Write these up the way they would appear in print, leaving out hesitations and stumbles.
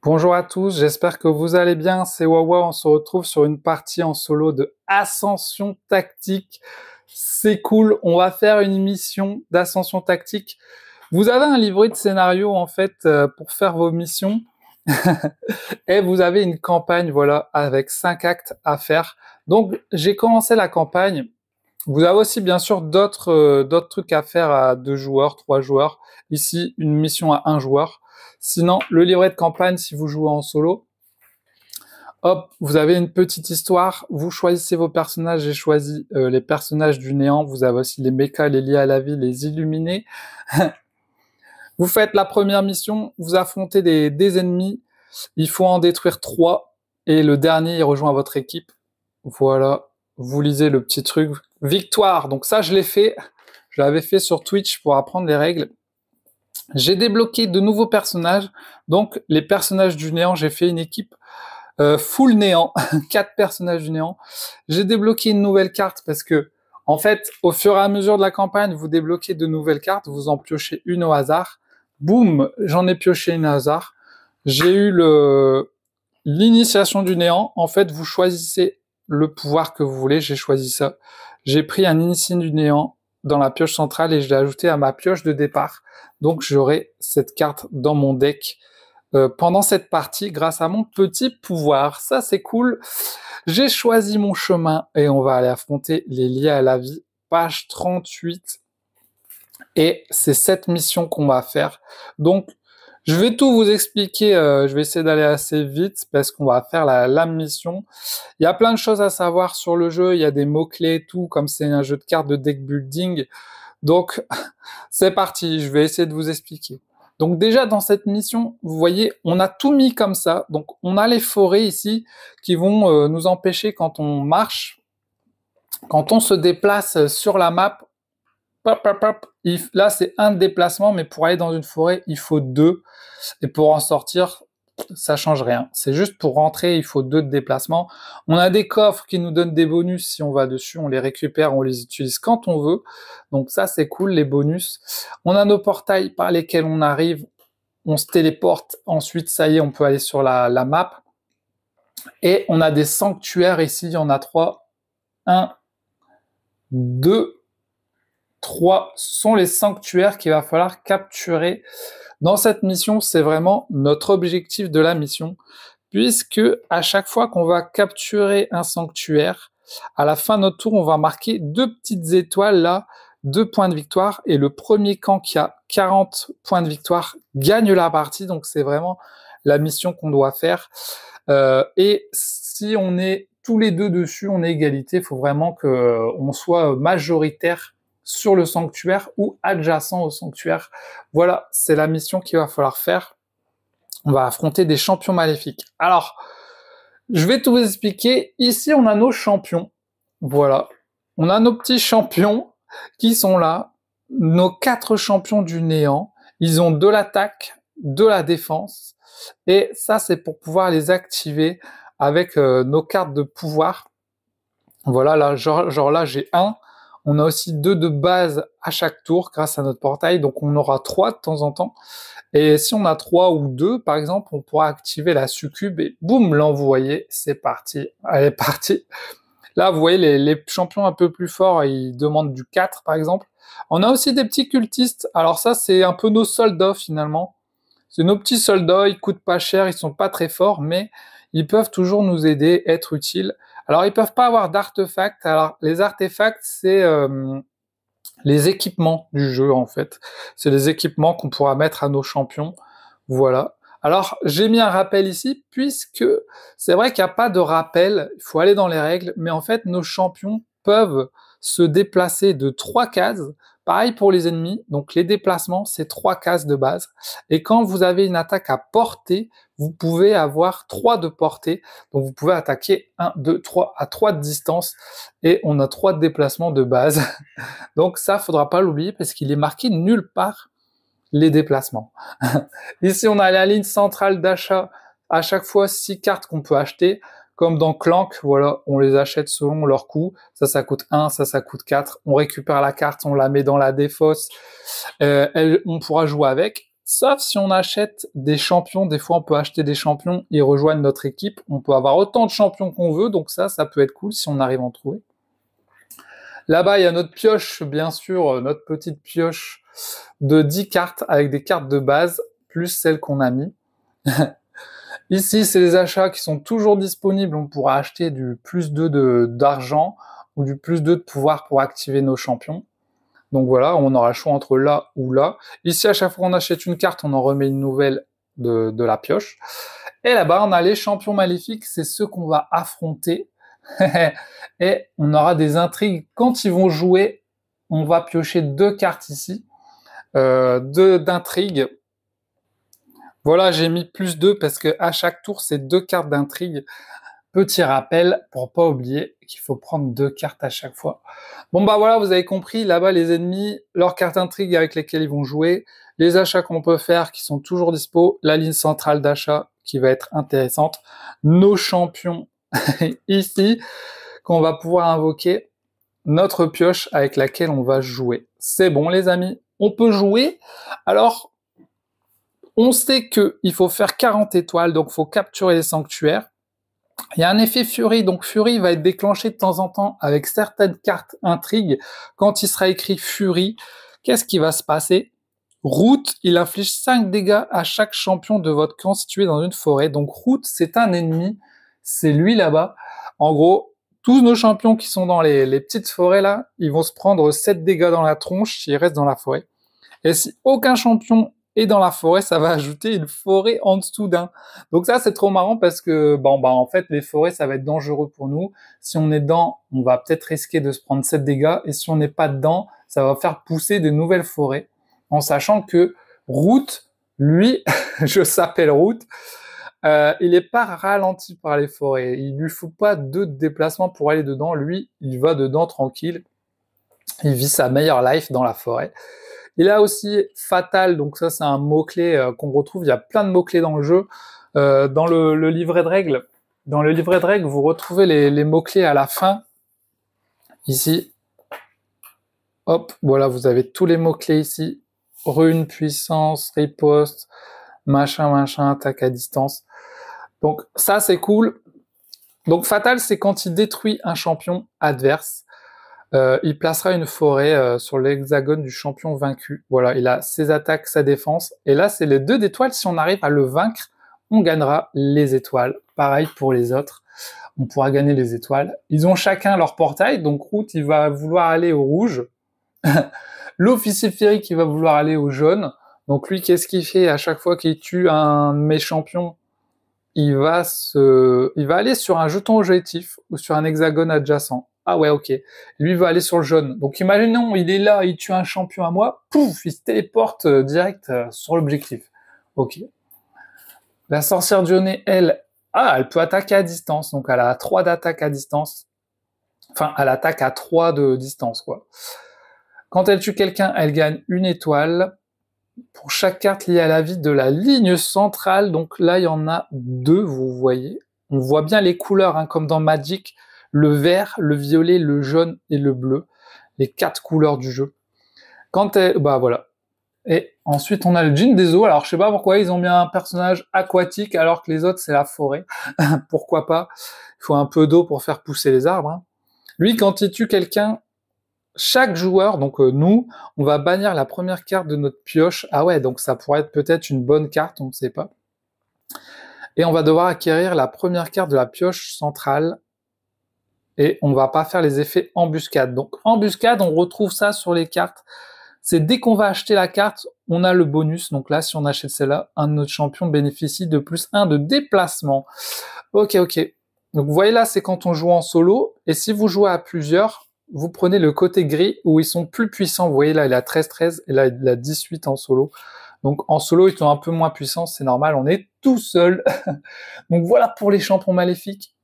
Bonjour à tous, j'espère que vous allez bien, c'est Wawa, on se retrouve sur une partie en solo de Ascension Tactique. C'est cool, on va faire une mission d'Ascension Tactique. Vous avez un livret de scénario en fait pour faire vos missions et vous avez une campagne voilà avec 5 actes à faire. Donc j'ai commencé la campagne. Vous avez aussi bien sûr d'autres trucs à faire à 2 joueurs, 3 joueurs. Ici, une mission à 1 joueur. Sinon, le livret de campagne, si vous jouez en solo, hop, vous avez une petite histoire. Vous choisissez vos personnages. J'ai choisi les personnages du néant. Vous avez aussi les mechas, les liés à la vie, les illuminés. Vous faites la première mission. Vous affrontez des ennemis. Il faut en détruire 3. Et le dernier, il rejoint votre équipe. Voilà. Vous lisez le petit truc. Victoire. Donc ça, je l'ai fait. Je l'avais fait sur Twitch pour apprendre les règles. J'ai débloqué de nouveaux personnages. Donc, les personnages du néant, j'ai fait une équipe full néant. 4 personnages du néant. J'ai débloqué une nouvelle carte parce que, en fait, au fur et à mesure de la campagne, vous débloquez de nouvelles cartes. Vous en piochez une au hasard. Boum, j'en ai pioché une au hasard. J'ai eu l'initiation du néant. En fait, vous choisissez le pouvoir que vous voulez. J'ai choisi ça. J'ai pris un initié du néant dans la pioche centrale et je l'ai ajouté à ma pioche de départ. Donc j'aurai cette carte dans mon deck pendant cette partie grâce à mon petit pouvoir. Ça c'est cool. J'ai choisi mon chemin et on va aller affronter les liés à la vie. Page 38. Et c'est cette mission qu'on va faire. Donc je vais tout vous expliquer, je vais essayer d'aller assez vite parce qu'on va faire la mission. Il y a plein de choses à savoir sur le jeu, il y a des mots-clés et tout, comme c'est un jeu de cartes de deck building. Donc, c'est parti, je vais essayer de vous expliquer. Donc déjà, dans cette mission, vous voyez, on a tout mis comme ça. Donc, on a les forêts ici qui vont nous empêcher quand on marche, quand on se déplace sur la map. Pop, pop, pop. Là, c'est un déplacement, mais pour aller dans une forêt, il faut 2. Et pour en sortir, ça change rien. C'est juste pour rentrer, il faut 2 de déplacement. On a des coffres qui nous donnent des bonus. Si on va dessus, on les récupère, on les utilise quand on veut. Donc ça, c'est cool, les bonus. On a nos portails par lesquels on arrive. On se téléporte. Ensuite, ça y est, on peut aller sur la map. Et on a des sanctuaires ici. Il y en a 3. 1, 2, 3 sont les sanctuaires qu'il va falloir capturer. Dans cette mission, c'est vraiment notre objectif de la mission, puisque à chaque fois qu'on va capturer un sanctuaire, à la fin de notre tour, on va marquer 2 petites étoiles là, 2 points de victoire, et le premier camp qui a 40 points de victoire gagne la partie, donc c'est vraiment la mission qu'on doit faire. Et si on est tous les deux dessus, on est égalité, il faut vraiment qu'on soit majoritaire sur le sanctuaire ou adjacent au sanctuaire. Voilà, c'est la mission qu'il va falloir faire. On va affronter des champions maléfiques. Alors, je vais tout vous expliquer. Ici, on a nos champions. Voilà. On a nos petits champions qui sont là. Nos 4 champions du néant. Ils ont de l'attaque, de la défense. Et ça, c'est pour pouvoir les activer avec nos cartes de pouvoir. Voilà, là, genre là, j'ai 1. On a aussi 2 de base à chaque tour grâce à notre portail, donc on aura 3 de temps en temps. Et si on a 3 ou 2, par exemple, on pourra activer la succube et boum, l'envoyer, c'est parti. Allez, parti. Là, vous voyez, les champions un peu plus forts, ils demandent du 4, par exemple. On a aussi des petits cultistes. Alors ça, c'est un peu nos soldats, finalement. C'est nos petits soldats, ils coûtent pas cher, ils sont pas très forts, mais ils peuvent toujours nous aider, être utiles. Alors, ils peuvent pas avoir d'artefacts. Alors, les artefacts, c'est les équipements du jeu, en fait. C'est les équipements qu'on pourra mettre à nos champions. Voilà. Alors, j'ai mis un rappel ici, puisque c'est vrai qu'il n'y a pas de rappel, il faut aller dans les règles, mais en fait, nos champions peuvent se déplacer de 3 cases. Pareil pour les ennemis, donc les déplacements, c'est 3 cases de base. Et quand vous avez une attaque à portée, vous pouvez avoir 3 de portée, donc vous pouvez attaquer 1, 2, 3 à 3 de distance, et on a 3 de déplacement de base. Donc ça, faudra pas l'oublier parce qu'il est marqué nulle part les déplacements. Ici, on a la ligne centrale d'achat. À chaque fois, 6 cartes qu'on peut acheter. Comme dans Clank, voilà, on les achète selon leur coût. Ça coûte 1, ça coûte 4. On récupère la carte, on la met dans la défausse. On pourra jouer avec. Sauf si on achète des champions. Des fois, on peut acheter des champions, ils rejoignent notre équipe. On peut avoir autant de champions qu'on veut, donc ça peut être cool si on arrive à en trouver. Là-bas, il y a notre pioche, bien sûr, notre petite pioche de 10 cartes avec des cartes de base, plus celles qu'on a mis. Ici, c'est les achats qui sont toujours disponibles. On pourra acheter du plus 2 d'argent ou du plus 2 de pouvoir pour activer nos champions. Donc voilà, on aura le choix entre là ou là. Ici, à chaque fois qu'on achète une carte, on en remet une nouvelle de la pioche. Et là-bas, on a les champions maléfiques, c'est ceux qu'on va affronter. Et on aura des intrigues. Quand ils vont jouer, on va piocher 2 cartes ici, d'intrigues. Voilà, j'ai mis plus 2 parce que à chaque tour, c'est 2 cartes d'intrigue. Petit rappel pour pas oublier qu'il faut prendre 2 cartes à chaque fois. Bon bah voilà, vous avez compris, là-bas les ennemis, leurs cartes intrigues avec lesquelles ils vont jouer, les achats qu'on peut faire qui sont toujours dispo, la ligne centrale d'achat qui va être intéressante, nos champions ici qu'on va pouvoir invoquer, notre pioche avec laquelle on va jouer. C'est bon les amis, on peut jouer. Alors, on sait qu'il faut faire 40 étoiles, donc il faut capturer les sanctuaires. Il y a un effet Fury, donc Fury va être déclenché de temps en temps avec certaines cartes intrigues. Quand il sera écrit Fury, qu'est-ce qui va se passer? Root, il inflige 5 dégâts à chaque champion de votre camp situé dans une forêt. Donc Root, c'est un ennemi, c'est lui là-bas. En gros, tous nos champions qui sont dans les petites forêts là, ils vont se prendre 7 dégâts dans la tronche s'ils restent dans la forêt. Et si aucun champion est dans la forêt, ça va ajouter une forêt en dessous d'un. Donc ça, c'est trop marrant parce que, en fait, les forêts, ça va être dangereux pour nous. Si on est dedans, on va peut-être risquer de se prendre 7 dégâts. Et si on n'est pas dedans, ça va faire pousser des nouvelles forêts. En sachant que Root, lui, je s'appelle Root, il est pas ralenti par les forêts. Il lui faut pas 2 déplacements pour aller dedans. Lui, il va dedans tranquille. Il vit sa meilleure life dans la forêt. Il a aussi Fatal, donc ça c'est un mot-clé qu'on retrouve, il y a plein de mots-clés dans le jeu. Dans le livret de règles, vous retrouvez les mots-clés à la fin. Ici, hop, voilà, vous avez tous les mots-clés ici. Rune, puissance, riposte, machin, attaque à distance. Donc ça c'est cool. Donc Fatal, c'est quand il détruit un champion adverse. Il placera une forêt sur l'hexagone du champion vaincu. Voilà, il a ses attaques, sa défense. Et là, c'est les 2 d'étoiles. Si on arrive à le vaincre, on gagnera les étoiles. Pareil pour les autres. On pourra gagner les étoiles. Ils ont chacun leur portail. Donc, Root, il va vouloir aller au rouge. L'officier féerique, il va vouloir aller au jaune. Donc, lui, qu'est-ce qu'il fait à chaque fois qu'il tue un de mes champions? Il va aller sur un jeton objectif ou sur un hexagone adjacent. Ah ouais, ok. Lui va aller sur le jaune. Donc imaginons, il est là, il tue un champion à moi, pouf, il se téléporte direct sur l'objectif. Ok. La sorcière Dionée, elle peut attaquer à distance. Donc elle a 3 d'attaque à distance. Enfin, elle attaque à 3 de distance, quoi. Quand elle tue quelqu'un, elle gagne 1 étoile. Pour chaque carte liée à la vie de la ligne centrale, donc là, il y en a 2, vous voyez. On voit bien les couleurs, hein, comme dans Magic. Le vert, le violet, le jaune et le bleu, les 4 couleurs du jeu. Voilà. Et ensuite, on a le djinn des eaux. Alors, je sais pas pourquoi ils ont mis un personnage aquatique alors que les autres, c'est la forêt. Pourquoi pas? Il faut un peu d'eau pour faire pousser les arbres. Hein. Lui, quand il tue quelqu'un, chaque joueur, donc nous, on va bannir la première carte de notre pioche. Ah ouais, donc ça pourrait être peut-être une bonne carte, on ne sait pas. Et on va devoir acquérir la première carte de la pioche centrale. Et on va pas faire les effets embuscade. Donc embuscade, on retrouve ça sur les cartes. C'est dès qu'on va acheter la carte, on a le bonus. Donc là, si on achète celle-là, un de notre champion bénéficie de plus 1 de déplacement. Ok. Donc vous voyez là, c'est quand on joue en solo. Et si vous jouez à plusieurs, vous prenez le côté gris où ils sont plus puissants. Vous voyez là, il a 13-13 et là, il a 18 en solo. Donc en solo, ils sont un peu moins puissants, c'est normal, on est tout seul. Donc voilà pour les champions maléfiques.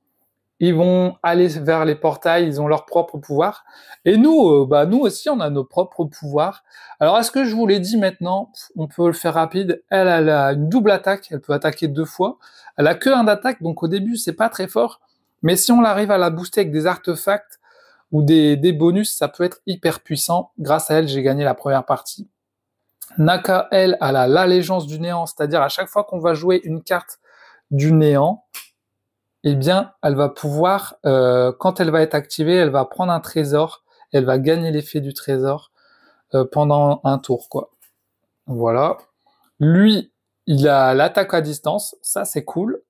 Ils vont aller vers les portails, ils ont leur propre pouvoir. Et nous, nous aussi, on a nos propres pouvoirs. Alors, est-ce que je vous l'ai dit maintenant? On peut le faire rapide. Elle a une double attaque, elle peut attaquer 2 fois. Elle a que 1 d'attaque, donc au début, c'est pas très fort. Mais si on arrive à la booster avec des artefacts ou des bonus, ça peut être hyper puissant. Grâce à elle, j'ai gagné la première partie. Naka, elle a l'allégeance du néant, c'est-à-dire à chaque fois qu'on va jouer une carte du néant, eh bien, elle va pouvoir, quand elle va être activée, elle va prendre un trésor, elle va gagner l'effet du trésor pendant un tour, quoi. Voilà. Lui, il a l'attaque à distance, ça c'est cool.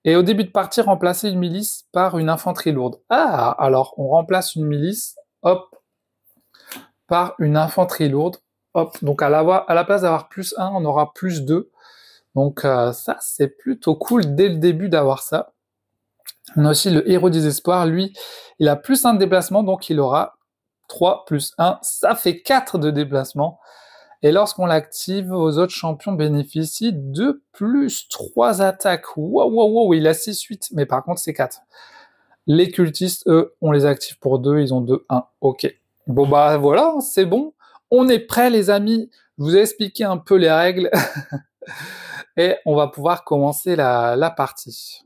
Et au début de partie, remplacer une milice par une infanterie lourde. Ah, alors on remplace une milice, hop, par une infanterie lourde. Hop, donc à la place d'avoir +1, on aura +2. Donc ça, c'est plutôt cool dès le début d'avoir ça. On a aussi le héros des espoirs. Lui, il a +1 de déplacement, donc il aura 3 + 1. Ça fait 4 de déplacement. Et lorsqu'on l'active, vos autres champions bénéficient de +3 attaques. Wow, wow, wow, il a 6-8, mais par contre, c'est 4. Les cultistes, eux, on les active pour 2, ils ont 2-1. Ok. Bon, bah voilà, c'est bon. On est prêts, les amis. Je vous ai expliqué un peu les règles. Et on va pouvoir commencer la partie.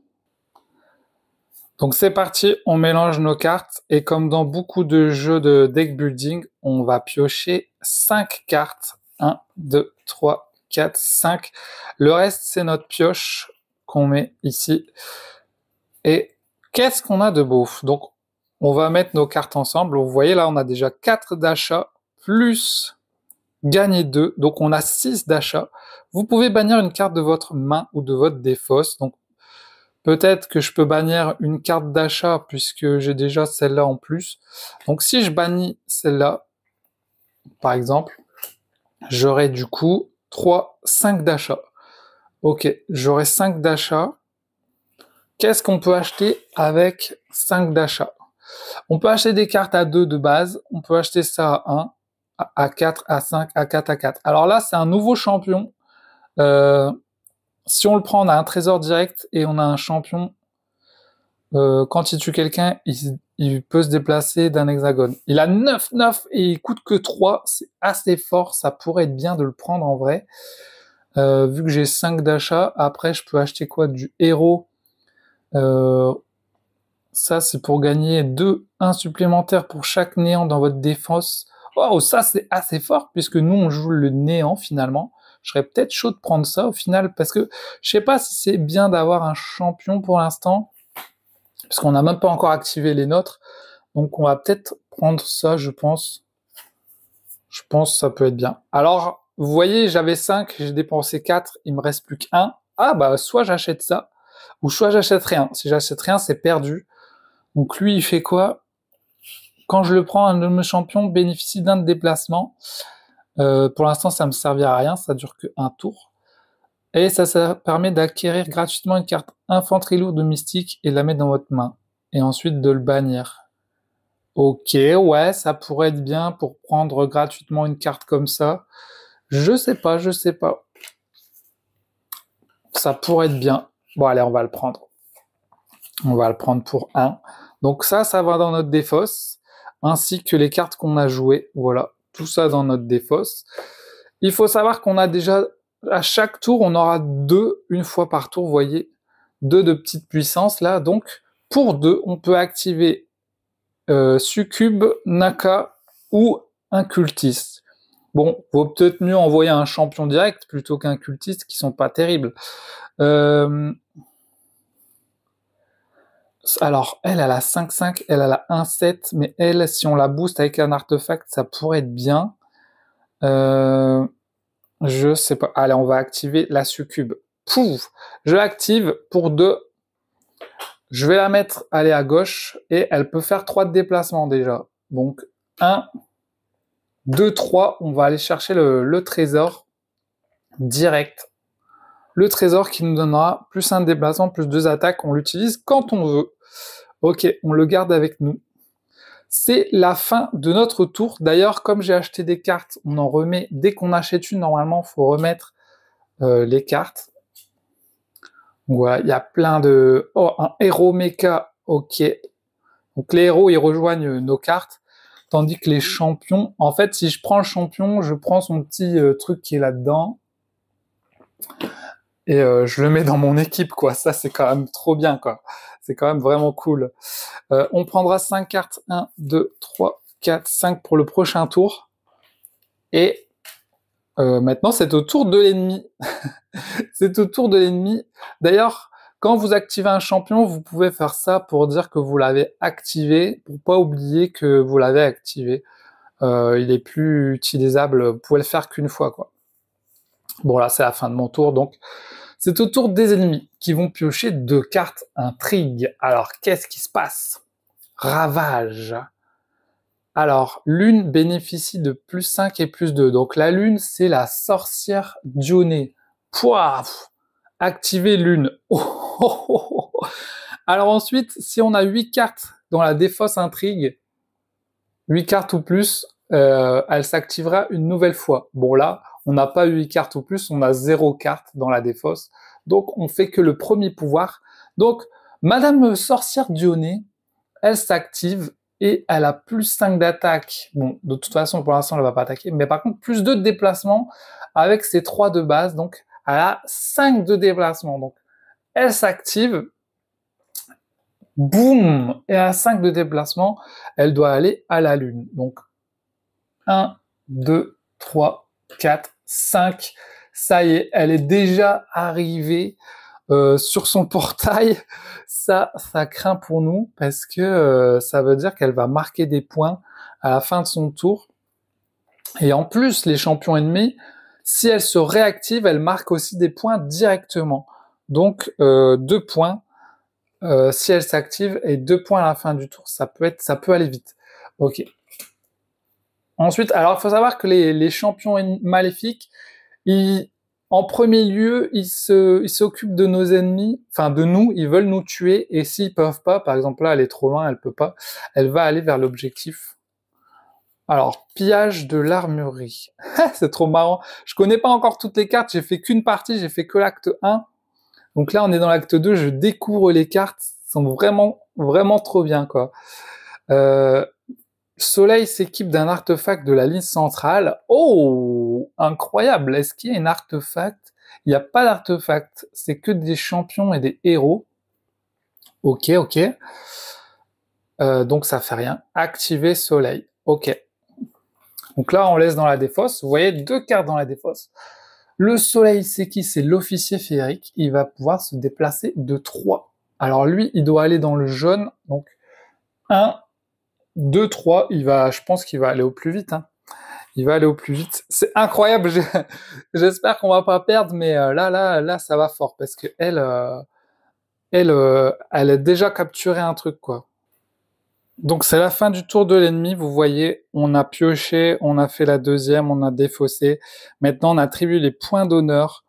Donc c'est parti, on mélange nos cartes. Et comme dans beaucoup de jeux de deck building, on va piocher 5 cartes. 1, 2, 3, 4, 5. Le reste, c'est notre pioche qu'on met ici. Et qu'est-ce qu'on a de beau? Donc, on va mettre nos cartes ensemble. Vous voyez, là, on a déjà 4 d'achat, plus gagner 2. Donc, on a 6 d'achat. Vous pouvez bannir une carte de votre main ou de votre défausse. Donc, peut-être que je peux bannir une carte d'achat puisque j'ai déjà celle-là en plus. Donc, si je bannis celle-là, par exemple, j'aurai du coup 5 d'achat. Ok, j'aurai 5 d'achat. Qu'est-ce qu'on peut acheter avec 5 d'achat? On peut acheter des cartes à 2 de base, on peut acheter ça à 1, à 4, à 5, à 4, à 4. Alors là, c'est un nouveau champion. Si on le prend, on a un trésor direct et on a un champion. Quand il tue quelqu'un, il peut se déplacer d'un hexagone. Il a 9-9 et il coûte que 3. C'est assez fort, ça pourrait être bien de le prendre en vrai. Vu que j'ai 5 d'achat, après je peux acheter quoi? Du héros. Ça, c'est pour gagner 1 supplémentaire pour chaque néant dans votre défense. Oh, ça, c'est assez fort, puisque nous, on joue le néant, finalement. Je serais peut-être chaud de prendre ça, au final, parce que je sais pas si c'est bien d'avoir un champion pour l'instant, parce qu'on n'a même pas encore activé les nôtres. Donc, on va peut-être prendre ça, je pense. Je pense que ça peut être bien. Alors, vous voyez, j'avais 5, j'ai dépensé 4, il me reste plus qu'1. Ah, bah, soit j'achète ça, ou soit j'achète rien. Si j'achète rien, c'est perdu. Donc lui, il fait quoi? Quand je le prends, un de mes champions bénéficie d'un de déplacement. Pour l'instant, ça me servira à rien, ça dure que un tour. Et ça permet d'acquérir gratuitement une carte infanterie lourde de mystique et de la mettre dans votre main. Et ensuite de le bannir. Ok, ouais, ça pourrait être bien pour prendre gratuitement une carte comme ça. Je sais pas. Ça pourrait être bien. Bon, allez, on va le prendre. On va le prendre pour 1. Donc ça va dans notre défausse, ainsi que les cartes qu'on a jouées. Voilà, tout ça dans notre défausse. Il faut savoir qu'on a déjà, à chaque tour, on aura 2, une fois par tour, vous voyez, 2 de petites puissances là. Donc, pour 2, on peut activer Succube, Naka ou un cultiste. Bon, vaut peut-être mieux envoyer un champion direct plutôt qu'un cultiste qui sont pas terribles. Alors, elle a 5-5, elle a la 1-7, mais elle, si on la booste avec un artefact, ça pourrait être bien. Je sais pas. Allez, on va activer la succube. Pouf! Je l'active pour 2. Je vais la mettre, aller à gauche, et elle peut faire 3 de déplacement déjà. Donc, 1, 2, 3, on va aller chercher le trésor direct. Le trésor qui nous donnera plus 1 de déplacement, plus 2 attaques. On l'utilise quand on veut. Ok, on le garde avec nous. C'est la fin de notre tour. D'ailleurs, comme j'ai acheté des cartes, on en remet. Dès qu'on achète une, normalement, il faut remettre les cartes. Donc voilà, il y a plein de... Oh, un héros mecha, ok. Donc les héros, ils rejoignent nos cartes. Tandis que les champions... En fait, si je prends le champion, je prends son petit truc qui est là-dedans. Et je le mets dans mon équipe, quoi. Ça, c'est quand même trop bien, quoi. C'est quand même vraiment cool. On prendra 5 cartes. 1, 2, 3, 4, 5 pour le prochain tour. Et Maintenant, c'est au tour de l'ennemi. C'est au tour de l'ennemi. D'ailleurs, quand vous activez un champion, vous pouvez faire ça pour dire que vous l'avez activé, pour pas oublier que vous l'avez activé. Il est plus utilisable, vous pouvez le faire qu'une fois, quoi. Bon, là, c'est la fin de mon tour, donc c'est au tour des ennemis qui vont piocher 2 cartes intrigue. Alors, qu'est-ce qui se passe? Ravage. Alors, l'une bénéficie de plus 5 et plus 2. Donc la lune, c'est la sorcière Dionée. Pouaf! Activer l'une. Oh, oh, oh, oh. Alors ensuite, si on a 8 cartes dans la défausse intrigue, 8 cartes ou plus, elle s'activera une nouvelle fois. Bon là, on n'a pas 8 cartes ou plus, on a 0 carte dans la défausse. Donc on fait que le premier pouvoir. Donc, Madame Sorcière Dionée, elle s'active et elle a plus 5 d'attaque. Bon, de toute façon, pour l'instant, elle va pas attaquer. Mais par contre, plus 2 de déplacement avec ses 3 de base. Donc, elle a 5 de déplacement. Donc, elle s'active. Boum! Et à 5 de déplacement, elle doit aller à la lune. Donc, 1, 2, 3, 4, 5. Ça y est, elle est déjà arrivée sur son portail. Ça craint pour nous parce que ça veut dire qu'elle va marquer des points à la fin de son tour. Et en plus, les champions ennemis, si elle se réactive, elle marque aussi des points directement. Donc 2 points si elle s'active et 2 points à la fin du tour. Ça peut aller vite. Ok. Ensuite, alors il faut savoir que les champions maléfiques, en premier lieu, ils s'occupent de nos ennemis, enfin de nous, ils veulent nous tuer, et s'ils peuvent pas, par exemple là, elle est trop loin, elle peut pas, elle va aller vers l'objectif. Alors, pillage de l'armurerie. C'est trop marrant. Je connais pas encore toutes les cartes, j'ai fait qu'une partie, j'ai fait que l'acte 1. Donc là, on est dans l'acte 2, je découvre les cartes, elles sont vraiment, vraiment trop bien, quoi. Soleil s'équipe d'un artefact de la ligne centrale. Oh, incroyable! Est-ce qu'il y a un artefact? Il n'y a pas d'artefact. C'est que des champions et des héros. Ok, ok. Donc ça fait rien. Activer Soleil. Ok. Donc là, on laisse dans la défausse. Vous voyez 2 cartes dans la défausse. Le Soleil, c'est qui? C'est l'officier féerique. Il va pouvoir se déplacer de 3. Alors lui, il doit aller dans le jaune. Donc 1, 2, 3. Je pense qu'il va aller au plus vite. Hein. Il va aller au plus vite. C'est incroyable. J'espère qu'on va pas perdre, mais là, ça va fort parce que elle a déjà capturé un truc, quoi. Donc c'est la fin du tour de l'ennemi. Vous voyez, on a pioché, on a fait la deuxième, on a défaussé. Maintenant, on attribue les points d'honneur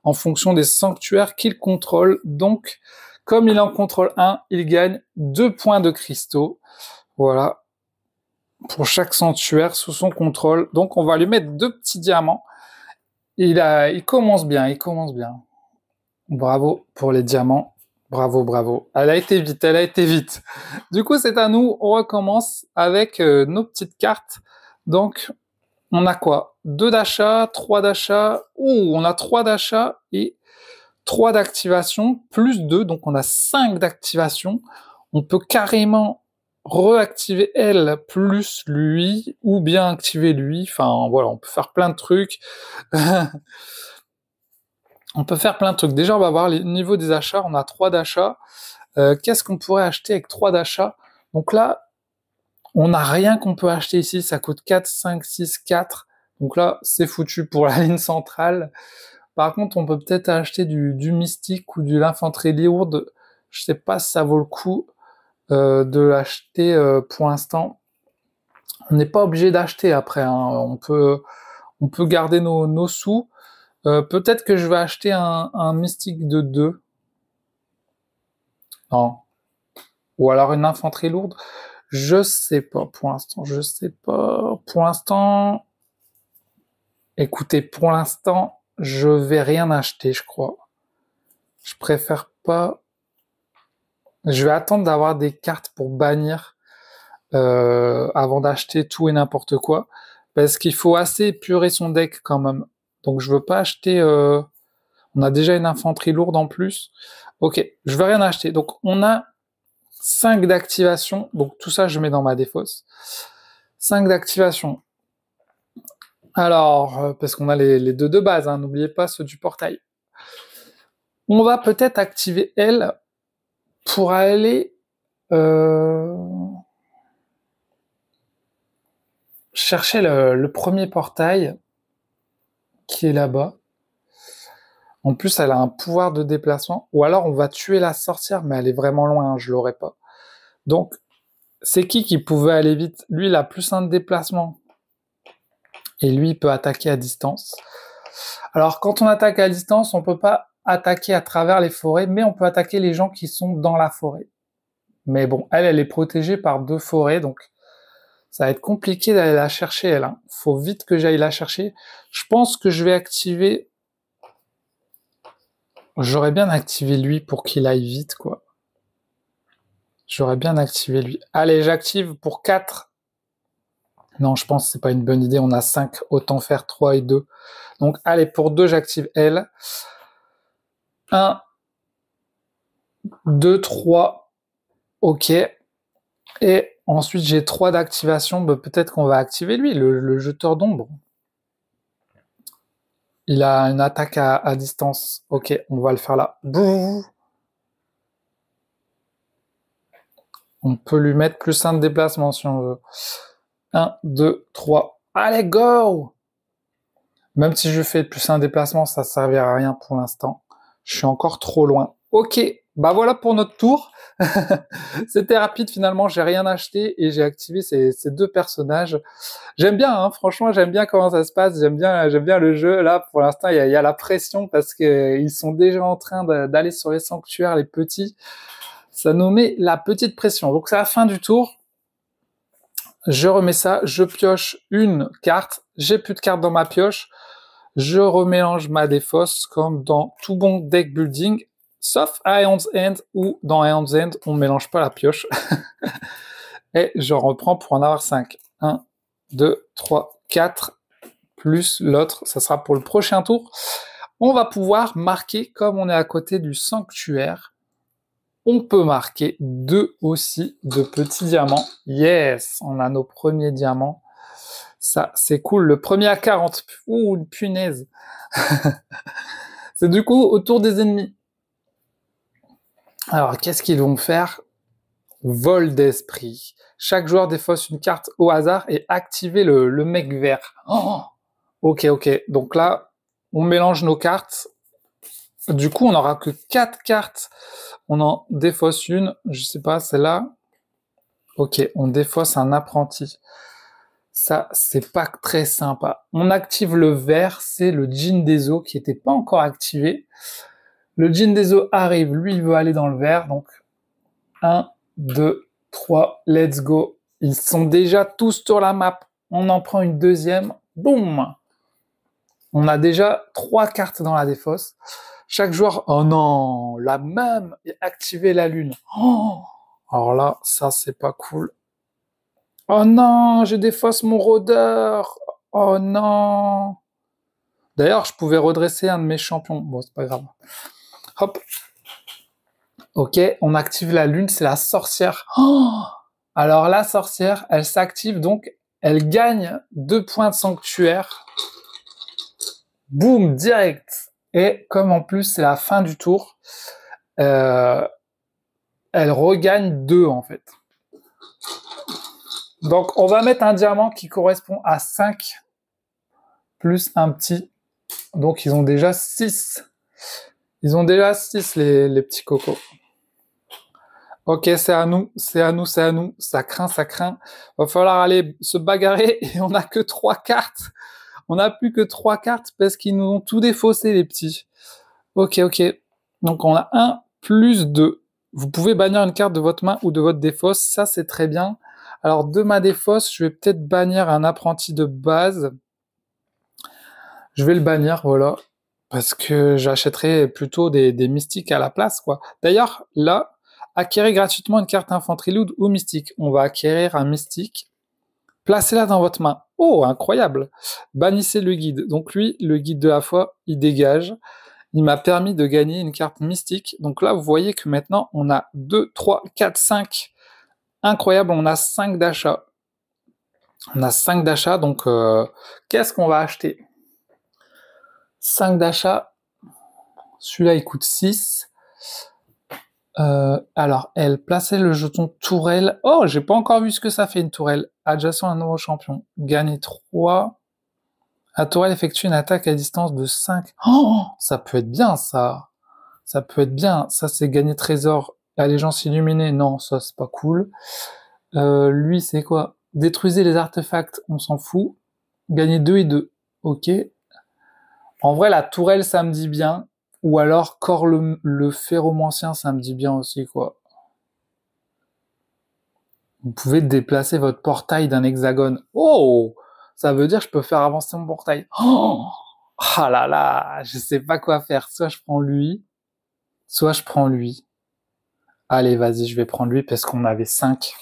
en fonction des sanctuaires qu'il contrôle. Donc, comme il en contrôle un, il gagne 2 points de cristaux. Voilà. Pour chaque sanctuaire sous son contrôle. Donc on va lui mettre 2 petits diamants. Il commence bien, il commence bien. Bravo pour les diamants. Bravo, bravo. Elle a été vite, elle a été vite. Du coup, c'est à nous. On recommence avec nos petites cartes. Donc, on a quoi? 2 d'achat, 3 d'achat. Ouh, on a 3 d'achat et 3 d'activation, plus 2. Donc, on a 5 d'activation. On peut carrément reactiver elle plus lui, ou bien activer lui, enfin voilà, on peut faire plein de trucs. On peut faire plein de trucs. Déjà, on va voir les niveaux des achats, on a 3 d'achats. Qu'est-ce qu'on pourrait acheter avec 3 d'achats? Donc là, on n'a rien qu'on peut acheter ici, ça coûte 4, 5, 6, 4. Donc là, c'est foutu pour la ligne centrale. Par contre, on peut peut-être acheter du mystique ou de l'infanterie lourde. Je sais pas si ça vaut le coup de l'acheter pour l'instant. On n'est pas obligé d'acheter après, hein. On peut garder nos sous. Peut-être que je vais acheter un mystique de 2. Non. Ou alors une infanterie lourde. Je sais pas pour l'instant. Je sais pas. Pour l'instant, écoutez, pour l'instant, je vais rien acheter, je crois. Je préfère pas. Je vais attendre d'avoir des cartes pour bannir avant d'acheter tout et n'importe quoi, parce qu'il faut assez épurer son deck quand même. Donc je veux pas acheter. On a déjà une infanterie lourde en plus. Ok, je vais rien acheter. Donc on a 5 d'activation. Donc tout ça je mets dans ma défausse. 5 d'activation. Alors, parce qu'on a les deux de base, hein, n'oubliez pas ceux du portail. On va peut-être activer elle pour aller chercher le premier portail qui est là-bas. En plus, elle a un pouvoir de déplacement. Ou alors, on va tuer la sorcière, mais elle est vraiment loin, hein, je l'aurai pas. Donc, c'est qui pouvait aller vite? Lui, il a plus un de déplacement. Et lui, il peut attaquer à distance. Alors, quand on attaque à distance, on peut pas attaquer à travers les forêts, mais on peut attaquer les gens qui sont dans la forêt. Mais bon, elle est protégée par 2 forêts, donc ça va être compliqué d'aller la chercher, elle. Hein. Faut vite que j'aille la chercher. Je pense que je vais activer... J'aurais bien activé lui pour qu'il aille vite, quoi. J'aurais bien activé lui. Allez, j'active pour 4. Non, je pense que c'est pas une bonne idée. On a 5, autant faire 3 et 2. Donc, allez, pour 2, j'active elle. 1, 2, 3. Ok. Et ensuite, j'ai 3 d'activation. Bah, peut-être qu'on va activer lui, le jeteur d'ombre. Il a une attaque à distance. Ok, on va le faire là. Bouh. On peut lui mettre plus 1 de déplacement si on veut. 1, 2, 3. Allez, go! Même si je fais plus 1 déplacement, ça servira à rien pour l'instant. Je suis encore trop loin. Ok, bah voilà pour notre tour. C'était rapide finalement, j'ai rien acheté et j'ai activé ces 2 personnages. J'aime bien, hein, franchement, j'aime bien comment ça se passe, j'aime bien le jeu. Là, pour l'instant, il y a la pression parce que ils sont déjà en train d'aller sur les sanctuaires, les petits. Ça nous met la petite pression. Donc c'est la fin du tour. Je remets ça, je pioche une carte. J'ai plus de cartes dans ma pioche. Je remélange ma défausse comme dans tout bon deck building, sauf à Ion's End où dans Ion's End on mélange pas la pioche. Et je reprends pour en avoir 5. 1, 2, 3, 4, plus l'autre, ça sera pour le prochain tour. On va pouvoir marquer, comme on est à côté du sanctuaire, on peut marquer 2 aussi de petits diamants. Yes, on a nos premiers diamants. Ça, c'est cool. Le premier à 40. Ouh, une punaise. C'est du coup autour des ennemis. Alors, qu'est-ce qu'ils vont faire? Vol d'esprit. Chaque joueur défausse une carte au hasard et activer le mec vert. Oh, ok. Donc là, on mélange nos cartes. Du coup, on n'aura que 4 cartes. On en défausse une. Je sais pas, celle-là. Ok, on défausse un apprenti. Ça, c'est pas très sympa. On active le vert, c'est le djinn des eaux qui était pas encore activé. Le djinn des eaux arrive, lui, il veut aller dans le vert, donc 1, 2, 3, let's go. Ils sont déjà tous sur la map. On en prend une deuxième, boum. On a déjà 3 cartes dans la défausse. Chaque joueur, oh non, la même, et activer la lune. Oh, alors là, ça, c'est pas cool. Oh non, je défausse mon rôdeur. Oh non. D'ailleurs, je pouvais redresser un de mes champions. Bon, c'est pas grave. Hop. Ok, on active la lune, c'est la sorcière. Oh, alors la sorcière, elle s'active, donc elle gagne 2 points de sanctuaire. Boum, direct. Et comme en plus c'est la fin du tour, elle regagne 2 en fait. Donc on va mettre un diamant qui correspond à 5 plus un petit. Donc ils ont déjà 6. Ils ont déjà 6 les petits cocos. Ok, c'est à nous. Ça craint. Va falloir aller se bagarrer et on n'a que 3 cartes. On n'a plus que 3 cartes parce qu'ils nous ont tout défaussé, les petits. Ok. Donc on a 1 plus 2. Vous pouvez bannir une carte de votre main ou de votre défausse. Ça, c'est très bien. Alors, de ma défausse, je vais peut-être bannir un apprenti de base. Je vais le bannir, voilà. Parce que j'achèterai plutôt des mystiques à la place, quoi. D'ailleurs, là, acquérez gratuitement une carte infanterie loot ou mystique. On va acquérir un mystique. Placez-la dans votre main. Oh, incroyable. Bannissez le guide. Donc lui, le guide de la foi, il dégage. Il m'a permis de gagner une carte mystique. Donc là, vous voyez que maintenant, on a 2, 3, 4, 5. Incroyable, on a 5 d'achat. On a 5 d'achat, donc qu'est-ce qu'on va acheter? 5 d'achat. Celui-là, il coûte 6. Alors, elle plaçait le jeton tourelle. Oh, j'ai pas encore vu ce que ça fait une tourelle. Adjacent à un nouveau champion. Gagner 3. La tourelle effectue une attaque à distance de 5. Oh, ça peut être bien, ça. Ça peut être bien. Ça, c'est gagner trésor. Allégeance illuminée. Non, ça, c'est pas cool. Lui, c'est quoi? Détruisez les artefacts. On s'en fout. Gagner 2 et 2. Ok. En vrai, la tourelle, ça me dit bien. Ou alors, Cor le ferromancien, ça me dit bien aussi, quoi. Vous pouvez déplacer votre portail d'un hexagone. Oh! Ça veut dire que je peux faire avancer mon portail. Oh! Ah là là, je sais pas quoi faire. Soit je prends lui, soit je prends lui. Allez, vas-y, je vais prendre lui parce qu'on avait 5.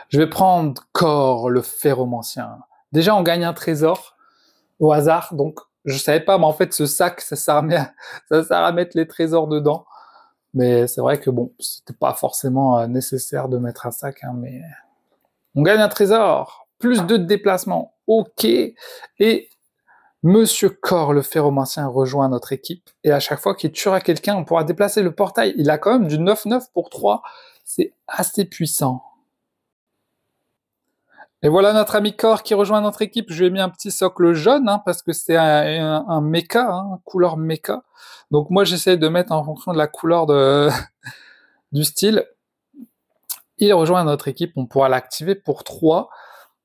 Je vais prendre Cor, le ferromancien. Déjà, on gagne un trésor au hasard, donc je savais pas, mais en fait, ce sac, ça sert à mettre les trésors dedans. Mais c'est vrai que bon, c'était pas forcément nécessaire de mettre un sac, hein, mais on gagne un trésor, plus 2 de déplacement, ok. Et Monsieur Cor, le ferromancien, rejoint notre équipe, et à chaque fois qu'il tuera quelqu'un, on pourra déplacer le portail. Il a quand même du 9-9 pour 3, c'est assez puissant. Et voilà notre ami Cor qui rejoint notre équipe. Je lui ai mis un petit socle jaune, hein, parce que c'est un mecha, hein, couleur mecha. Donc moi j'essaie de mettre en fonction de la couleur du style. Il rejoint notre équipe, on pourra l'activer pour 3.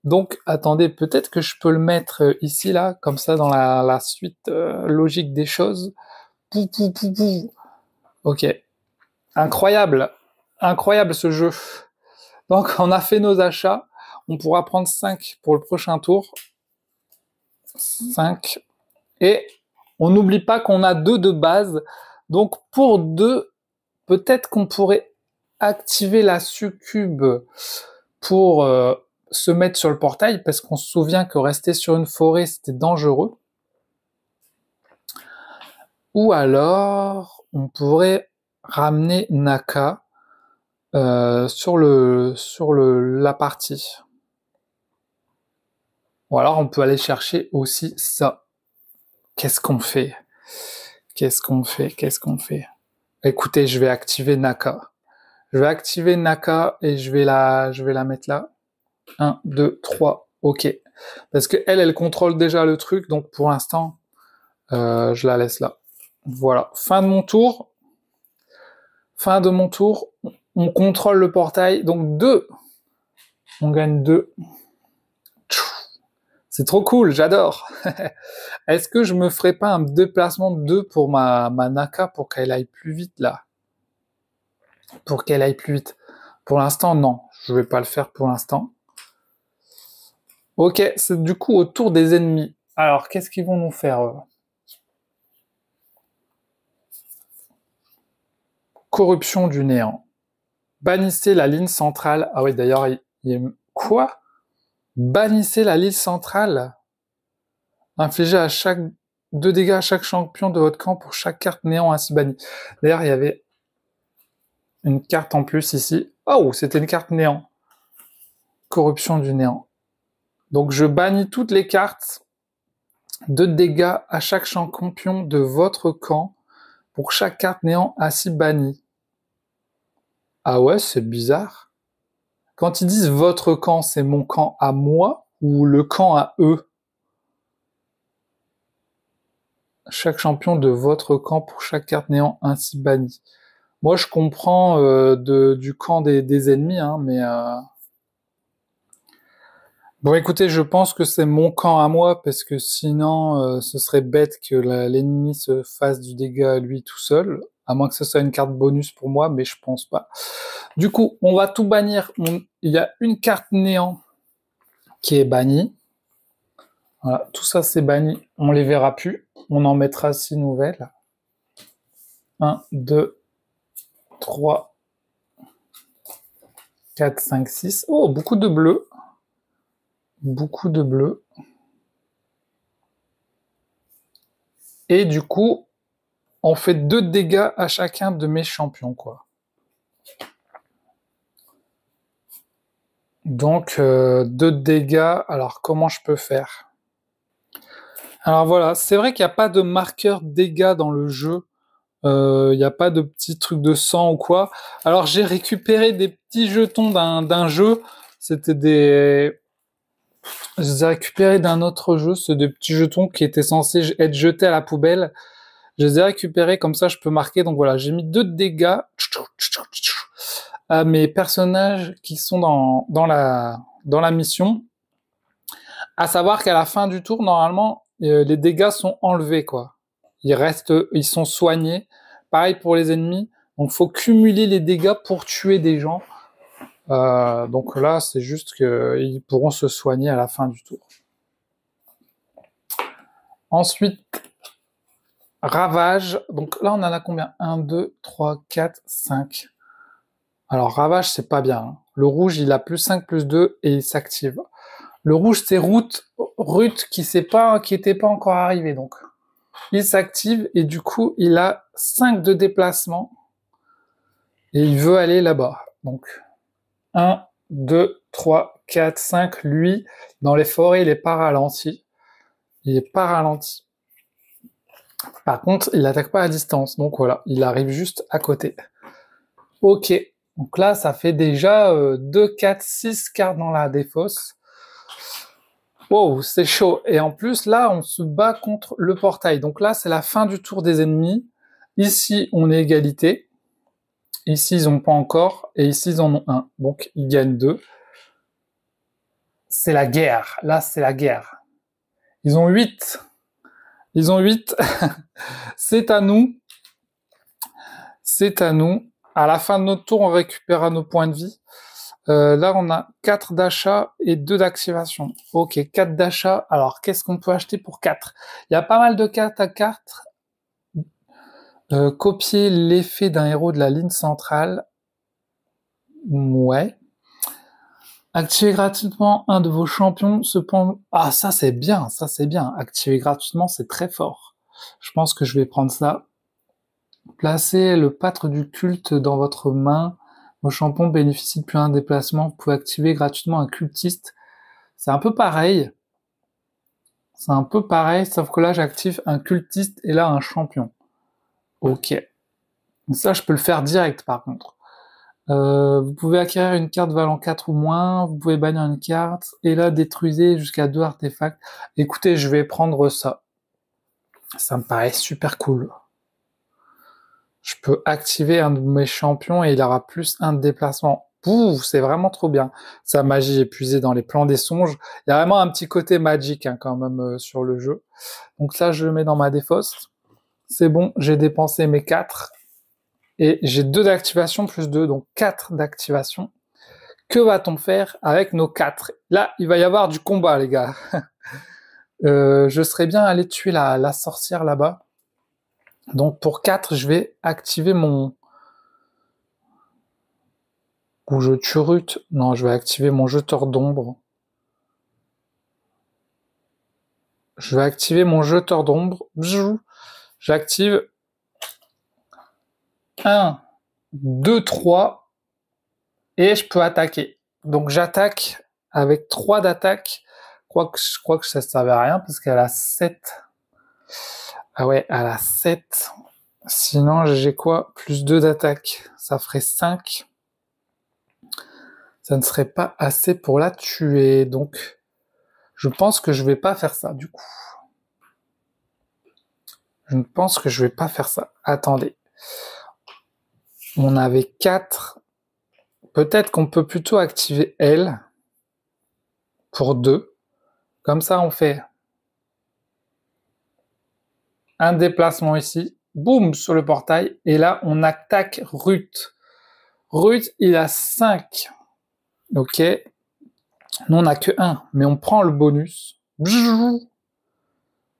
Donc attendez, peut-être que je peux le mettre ici, là, comme ça, dans la suite logique des choses. Pou, pou, pou, pou. Ok. Incroyable. Incroyable ce jeu. Donc on a fait nos achats. On pourra prendre 5 pour le prochain tour. 5. Et on n'oublie pas qu'on a 2 de base. Donc pour 2, peut-être qu'on pourrait activer la succube pour se mettre sur le portail, parce qu'on se souvient que rester sur une forêt, c'était dangereux. Ou alors, on pourrait ramener Naka sur la partie. Ou alors, on peut aller chercher aussi ça. Qu'est-ce qu'on fait? Qu'est-ce qu'on fait? Qu'est-ce qu'on fait? Écoutez, je vais activer Naka. Je vais activer Naka et je vais la mettre là. 1, 2, 3, ok. Parce que elle contrôle déjà le truc, donc pour l'instant, je la laisse là. Voilà, fin de mon tour. Fin de mon tour, on contrôle le portail, donc 2. On gagne 2. C'est trop cool, j'adore. Est-ce que je me ferais pas un déplacement de 2 pour ma Naka pour qu'elle aille plus vite là? Pour qu'elle aille plus vite. Pour l'instant, non. Je vais pas le faire pour l'instant. Ok, c'est du coup au tour des ennemis. Alors, qu'est-ce qu'ils vont nous faire? Corruption du néant. Bannissez la ligne centrale. Ah oui, d'ailleurs, quoi? Bannissez la ligne centrale. Infligez à chaque 2 dégâts à chaque champion de votre camp pour chaque carte néant ainsi bannie. D'ailleurs, il y avait une carte en plus ici. Oh, c'était une carte néant. Corruption du néant. Donc, je bannis toutes les cartes. 2 dégâts à chaque champion de votre camp pour chaque carte néant ainsi bannie. Ah ouais, c'est bizarre. Quand ils disent votre camp, c'est mon camp à moi ou le camp à eux? Chaque champion de votre camp pour chaque carte néant ainsi bannie. Moi, je comprends du camp des ennemis, hein, mais... Bon, écoutez, je pense que c'est mon camp à moi, parce que sinon, ce serait bête que l'ennemi se fasse du dégât lui tout seul, à moins que ce soit une carte bonus pour moi, mais je pense pas. Du coup, on va tout bannir. Il y a une carte néant qui est bannie. Voilà, tout ça c'est banni. On les verra plus. On en mettra 6 nouvelles. 1, 2, 3, 4, 5, 6. Oh, beaucoup de bleus. Beaucoup de bleus. Et du coup, on fait 2 dégâts à chacun de mes champions, quoi. Donc, 2 dégâts. Alors, comment je peux faire? Alors voilà, c'est vrai qu'il n'y a pas de marqueur dégâts dans le jeu. Il n'y a pas de petits trucs de sang ou quoi. Alors, j'ai récupéré des petits jetons d'un jeu. C'était des... Je les ai récupérés d'un autre jeu. C'est des petits jetons qui étaient censés être jetés à la poubelle. Je les ai récupérés, comme ça je peux marquer. Donc voilà, j'ai mis 2 dégâts à mes personnages qui sont dans la mission. À savoir qu'à la fin du tour, normalement, les dégâts sont enlevés, quoi. Ils sont soignés. Pareil pour les ennemis. Donc faut cumuler les dégâts pour tuer des gens. Donc là, c'est juste qu'ils pourront se soigner à la fin du tour. Ensuite, Ravage. Donc là, on en a combien? 1, 2, 3, 4, 5. Alors, Ravage, c'est pas bien. Hein. Le rouge, il a plus 5, plus 2, et il s'active. Le rouge, c'est Ruth qui était pas encore arrivé, donc. Il s'active, et du coup, il a 5 de déplacement, et il veut aller là-bas. Donc, 1, 2, 3, 4, 5. Lui, dans les forêts, il est pas ralenti. Il est pas ralenti. Par contre, il n'attaque pas à distance, donc voilà, il arrive juste à côté. Ok, donc là, ça fait déjà 2, 4, 6 cartes dans la défausse. Wow, c'est chaud. Et en plus, là, on se bat contre le portail. Donc là, c'est la fin du tour des ennemis. Ici, on est égalité. Ici, ils n'ont pas encore. Et ici, ils en ont un. Donc, ils gagnent 2. C'est la guerre. Là, c'est la guerre. Ils ont 8. Ils ont 8. C'est à nous. C'est à nous. À la fin de notre tour, on récupérera nos points de vie. Là, on a 4 d'achat et 2 d'activation. Ok, 4 d'achat. Alors, qu'est-ce qu'on peut acheter pour 4? Il y a pas mal de cartes à cartes. Copier l'effet d'un héros de la ligne centrale. Ouais. Activer gratuitement un de vos champions. Ah, ça c'est bien, ça c'est bien. Activer gratuitement, c'est très fort. Je pense que je vais prendre ça. Placez le pâtre du culte dans votre main. Vos champions bénéficient de plus un déplacement. Vous pouvez activer gratuitement un cultiste. C'est un peu pareil. C'est un peu pareil, sauf que là j'active un cultiste et là un champion. Ok. Ça, je peux le faire direct par contre. Vous pouvez acquérir une carte valant 4 ou moins, vous pouvez bannir une carte, et là détruisez jusqu'à 2 artefacts. Écoutez, je vais prendre ça. Ça me paraît super cool. Je peux activer un de mes champions et il aura plus un de déplacement. Pouf, c'est vraiment trop bien. Sa magie épuisée dans les plans des songes. Il y a vraiment un petit côté magique hein, quand même sur le jeu. Donc ça, je le mets dans ma défausse. C'est bon, j'ai dépensé mes 4. Et j'ai 2 d'activation plus 2, donc 4 d'activation. Que va-t-on faire avec nos 4? Là, il va y avoir du combat, les gars. Je serais bien allé tuer la sorcière là-bas. Donc pour 4, je vais activer mon... Ou je tue Ruth. Non, je vais activer mon jeteur d'ombre. Je vais activer mon jeteur d'ombre. J'active 1, 2, 3. Et je peux attaquer. Donc j'attaque avec 3 d'attaque. Je crois que ça ne servait à rien parce qu'elle a 7. Ah ouais, elle a 7. Sinon, j'ai quoi? Plus 2 d'attaque. Ça ferait 5. Ça ne serait pas assez pour la tuer. Donc, je pense que je vais pas faire ça, du coup. Je ne pense que je vais pas faire ça. Attendez. On avait 4. Peut-être qu'on peut plutôt activer elle. Pour 2. Comme ça, on fait un déplacement ici. Boum, sur le portail. Et là, on attaque Ruth. Ruth, il a 5. Ok. Nous, on n'a que 1, mais on prend le bonus.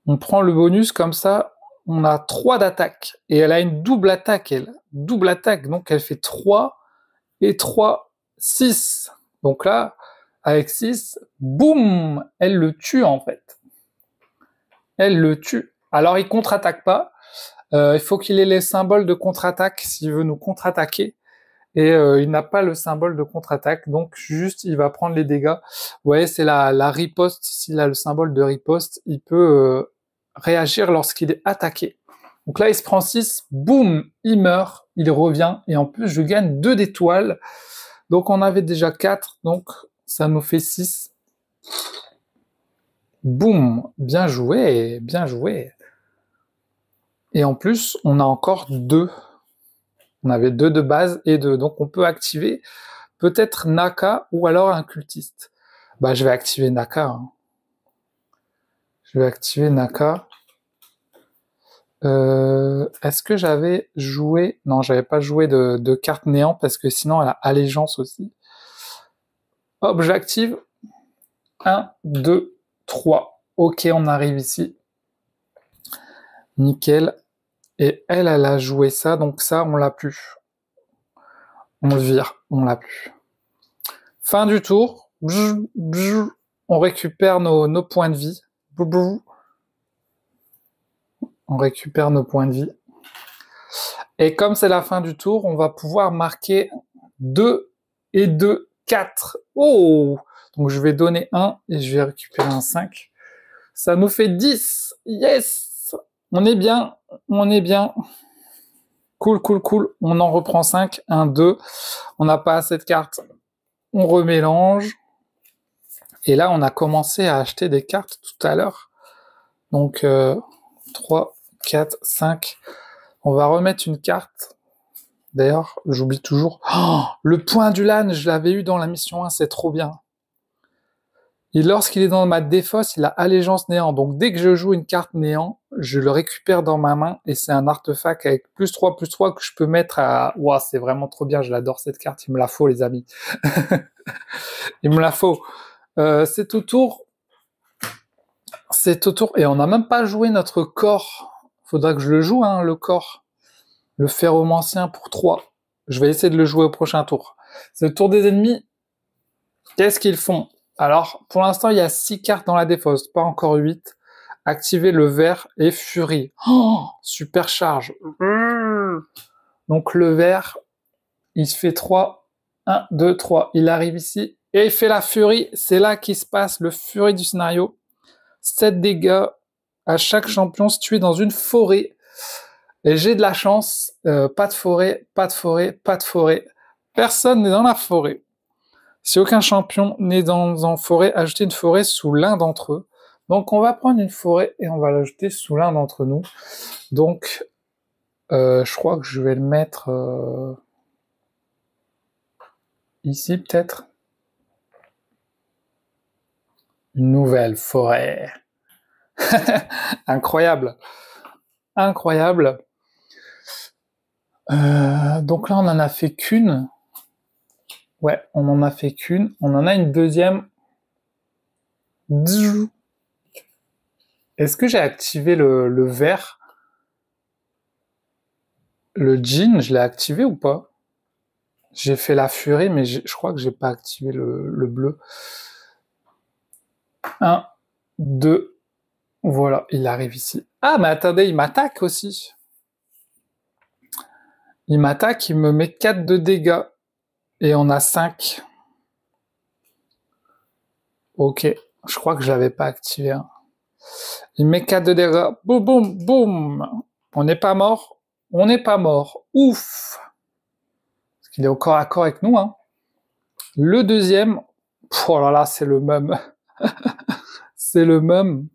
On prend le bonus, comme ça, on a 3 d'attaque. Et elle a une double attaque, elle. Double attaque, donc elle fait 3 et 3, 6. Donc là, avec 6, boum, elle le tue en fait. Elle le tue. Alors il contre-attaque pas. Il faut qu'il ait les symboles de contre-attaque s'il veut nous contre-attaquer. et il n'a pas le symbole de contre-attaque, donc juste il va prendre les dégâts. Vous voyez, c'est la riposte. S'il a le symbole de riposte, il peut réagir lorsqu'il est attaqué. Donc là, il se prend 6, boum, il meurt, il revient, et en plus, je gagne 2 d'étoiles. Donc on avait déjà 4, donc ça nous fait 6. Boum, bien joué, bien joué. Et en plus, on a encore 2. On avait 2 de base et 2. Donc on peut activer peut-être Naka ou alors un cultiste. Bah je vais activer Naka. Hein. Je vais activer Naka. Est-ce que j'avais joué... Non, j'avais pas joué de carte néant parce que sinon elle a allégeance aussi. Hop, j'active. 1, 2, 3. Ok, on arrive ici. Nickel. Et elle a joué ça, donc ça, on l'a plus. On le vire, on l'a plus. Fin du tour. On récupère nos points de vie. On récupère nos points de vie. Et comme c'est la fin du tour, on va pouvoir marquer 2 et 2, 4. Oh! Donc je vais donner 1 et je vais récupérer un 5. Ça nous fait 10. Yes! On est bien, on est bien. Cool, cool, cool. On en reprend 5. 1, 2. On n'a pas assez de cartes. On remélange. Et là, on a commencé à acheter des cartes tout à l'heure. Donc, 3, 4, 5. On va remettre une carte. D'ailleurs, j'oublie toujours. Oh, le point du LAN, je l'avais eu dans la mission 1, c'est trop bien. Et lorsqu'il est dans ma défausse, il a allégeance néant. Donc, dès que je joue une carte néant, je le récupère dans ma main et c'est un artefact avec +3, +3 que je peux mettre à... Ouah, c'est vraiment trop bien, je l'adore cette carte, il me la faut, les amis. Il me la faut. C'est au tour. C'est au tour. Et on n'a même pas joué notre corps. Faudra que je le joue, hein, le corps. Le ferromancien pour 3. Je vais essayer de le jouer au prochain tour. C'est le tour des ennemis. Qu'est-ce qu'ils font? Alors, pour l'instant, il y a 6 cartes dans la défausse, pas encore 8. Activer le vert et furie. Oh, super charge. Donc le vert, il se fait 3. 1, 2, 3. Il arrive ici et il fait la furie. C'est là qu'il se passe le furie du scénario. 7 dégâts à chaque champion situé dans une forêt. Et j'ai de la chance. Pas de forêt, pas de forêt, pas de forêt. Personne n'est dans la forêt. Si aucun champion n'est dans une forêt, ajoutez une forêt sous l'un d'entre eux. Donc on va prendre une forêt et on va l'ajouter sous l'un d'entre nous. Donc je crois que je vais le mettre ici peut-être. Une nouvelle forêt. Incroyable. Incroyable. Donc là on en a fait qu'une. Ouais, on en a fait qu'une. On en a une deuxième. Est-ce que j'ai activé le vert? Le jean, je l'ai activé ou pas? J'ai fait la furie, mais je crois que j'ai pas activé le bleu. 1, 2, voilà, il arrive ici. Ah, mais attendez, il m'attaque aussi. Il m'attaque, il me met 4 de dégâts. Et on a 5. Ok, je crois que je l'avais pas activé. Hein. Il met 4 de dégâts. Boum, boum, boum. On n'est pas mort. On n'est pas mort. Ouf. Parce qu'il est au corps à corps avec nous. Hein. Le deuxième. Oh là là, c'est le même. C'est le même.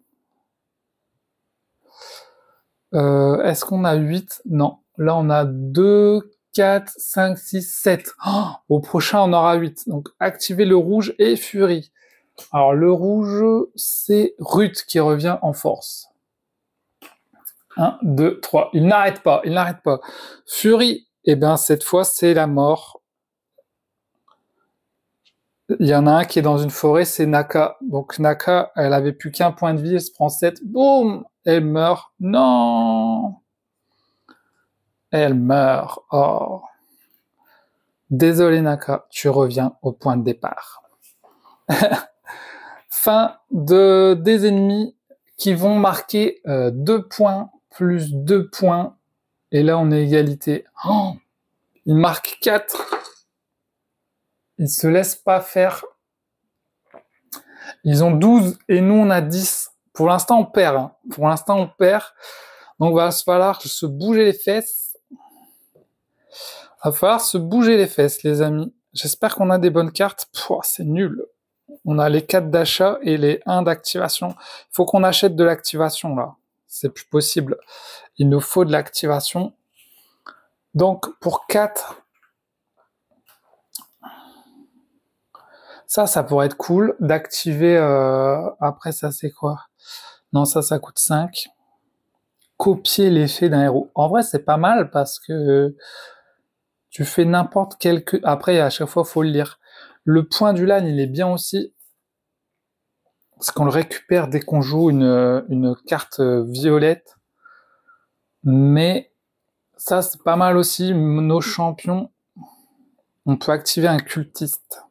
Est-ce qu'on a 8? Non. Là, on a 2, 4, 5, 6, 7. Oh, au prochain, on aura 8. Donc, activez le rouge et furie. Alors, le rouge, c'est Ruth qui revient en force. 1, 2, 3. Il n'arrête pas, il n'arrête pas. Furie, eh bien, cette fois, c'est la mort. Il y en a un qui est dans une forêt, c'est Naka. Donc, Naka, elle avait plus qu'un point de vie, elle se prend 7. Boum! Elle meurt. Non! Elle meurt. Oh. Désolé, Naka, tu reviens au point de départ. Fin des ennemis qui vont marquer 2 points plus 2 points. Et là, on est égalité. Oh, il marque 4. Ils se laissent pas faire. Ils ont 12 et nous on a 10. Pour l'instant on perd. Hein. Pour l'instant on perd. Donc va falloir se bouger les fesses. Va falloir se bouger les fesses les amis. J'espère qu'on a des bonnes cartes. Pouah, c'est nul. On a les 4 d'achat et les 1 d'activation. Il faut qu'on achète de l'activation là. C'est plus possible. Il nous faut de l'activation. Donc pour 4, ça pourrait être cool d'activer. Après ça c'est quoi? Non, ça coûte 5. Copier l'effet d'un héros. En vrai c'est pas mal parce que tu fais n'importe quel... Après à chaque fois faut le lire. Le point du LAN il est bien aussi. Parce qu'on le récupère dès qu'on joue une carte violette. Mais ça, c'est pas mal aussi. Nos champions, on peut activer un cultiste.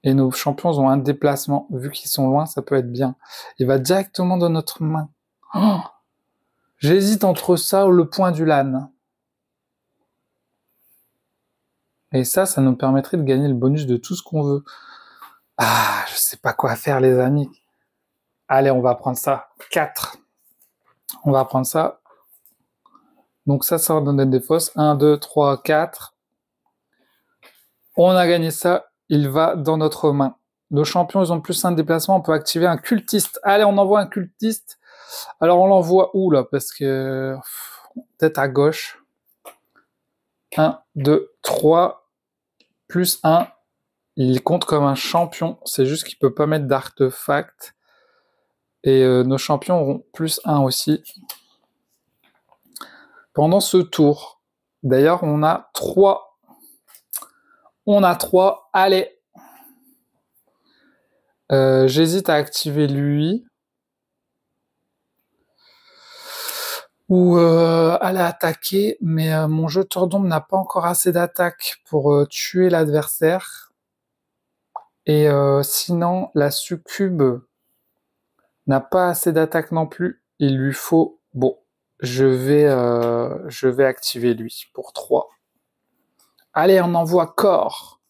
Et nos champions ont un déplacement. Vu qu'ils sont loin, ça peut être bien. Il va directement dans notre main. Oh, j'hésite entre ça ou le point du LAN. Et ça nous permettrait de gagner le bonus de tout ce qu'on veut. Ah, je sais pas quoi faire, les amis. Allez, on va prendre ça. 4. On va prendre ça. Donc ça va donner des fausses. 1, 2, 3, 4. On a gagné ça. Il va dans notre main. Nos champions, ils ont plus un déplacement. On peut activer un cultiste. Allez, on envoie un cultiste. Alors, on l'envoie où, là? Parce que... peut-être à gauche. 1, 2, 3. Plus 1. Il compte comme un champion. C'est juste qu'il peut pas mettre d'artefact. Et nos champions auront plus 1 aussi. Pendant ce tour. D'ailleurs, on a 3. On a 3. Allez. J'hésite à activer lui. Ou aller attaquer. Mais mon jeteur d'ombre n'a pas encore assez d'attaque pour tuer l'adversaire. Et sinon, la succube n'a pas assez d'attaque non plus. Il lui faut... Bon, je vais activer lui pour 3. Allez, on envoie corps.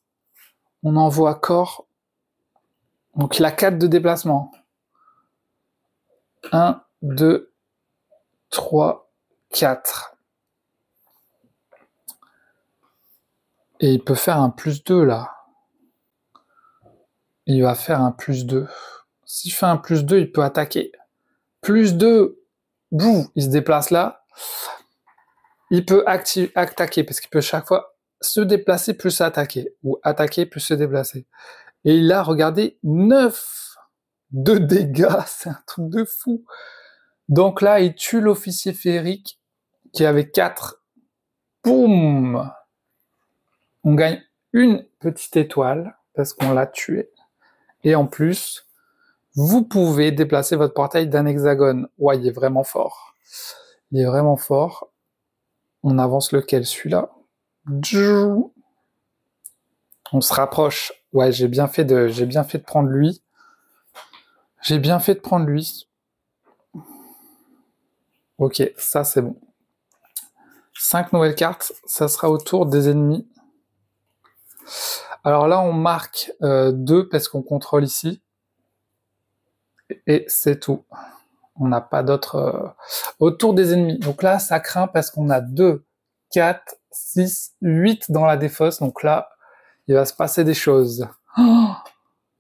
On envoie corps. Donc il a 4 de déplacement. 1, 2, 3, 4. Et il peut faire un plus 2 là. Il va faire un plus 2. S'il fait un plus 2, il peut attaquer. Plus 2, boum, il se déplace là. Il peut attaquer parce qu'il peut chaque fois se déplacer plus attaquer. Ou attaquer plus se déplacer. Et il a, regardez, 9 de dégâts. C'est un truc de fou. Donc là, il tue l'officier féerique qui avait 4. Boum! On gagne une petite étoile parce qu'on l'a tué. Et en plus, vous pouvez déplacer votre portail d'un hexagone. Ouais, il est vraiment fort. Il est vraiment fort. On avance lequel? Celui-là. On se rapproche. Ouais, j'ai bien fait de prendre lui. J'ai bien fait de prendre lui. Ok, ça c'est bon. 5 nouvelles cartes, ça sera au tour des ennemis. Alors là, on marque 2 parce qu'on contrôle ici. Et c'est tout. On n'a pas d'autres... Au tour des ennemis. Donc là, ça craint parce qu'on a 2, 4, 6, 8 dans la défausse. Donc là, il va se passer des choses. Oh,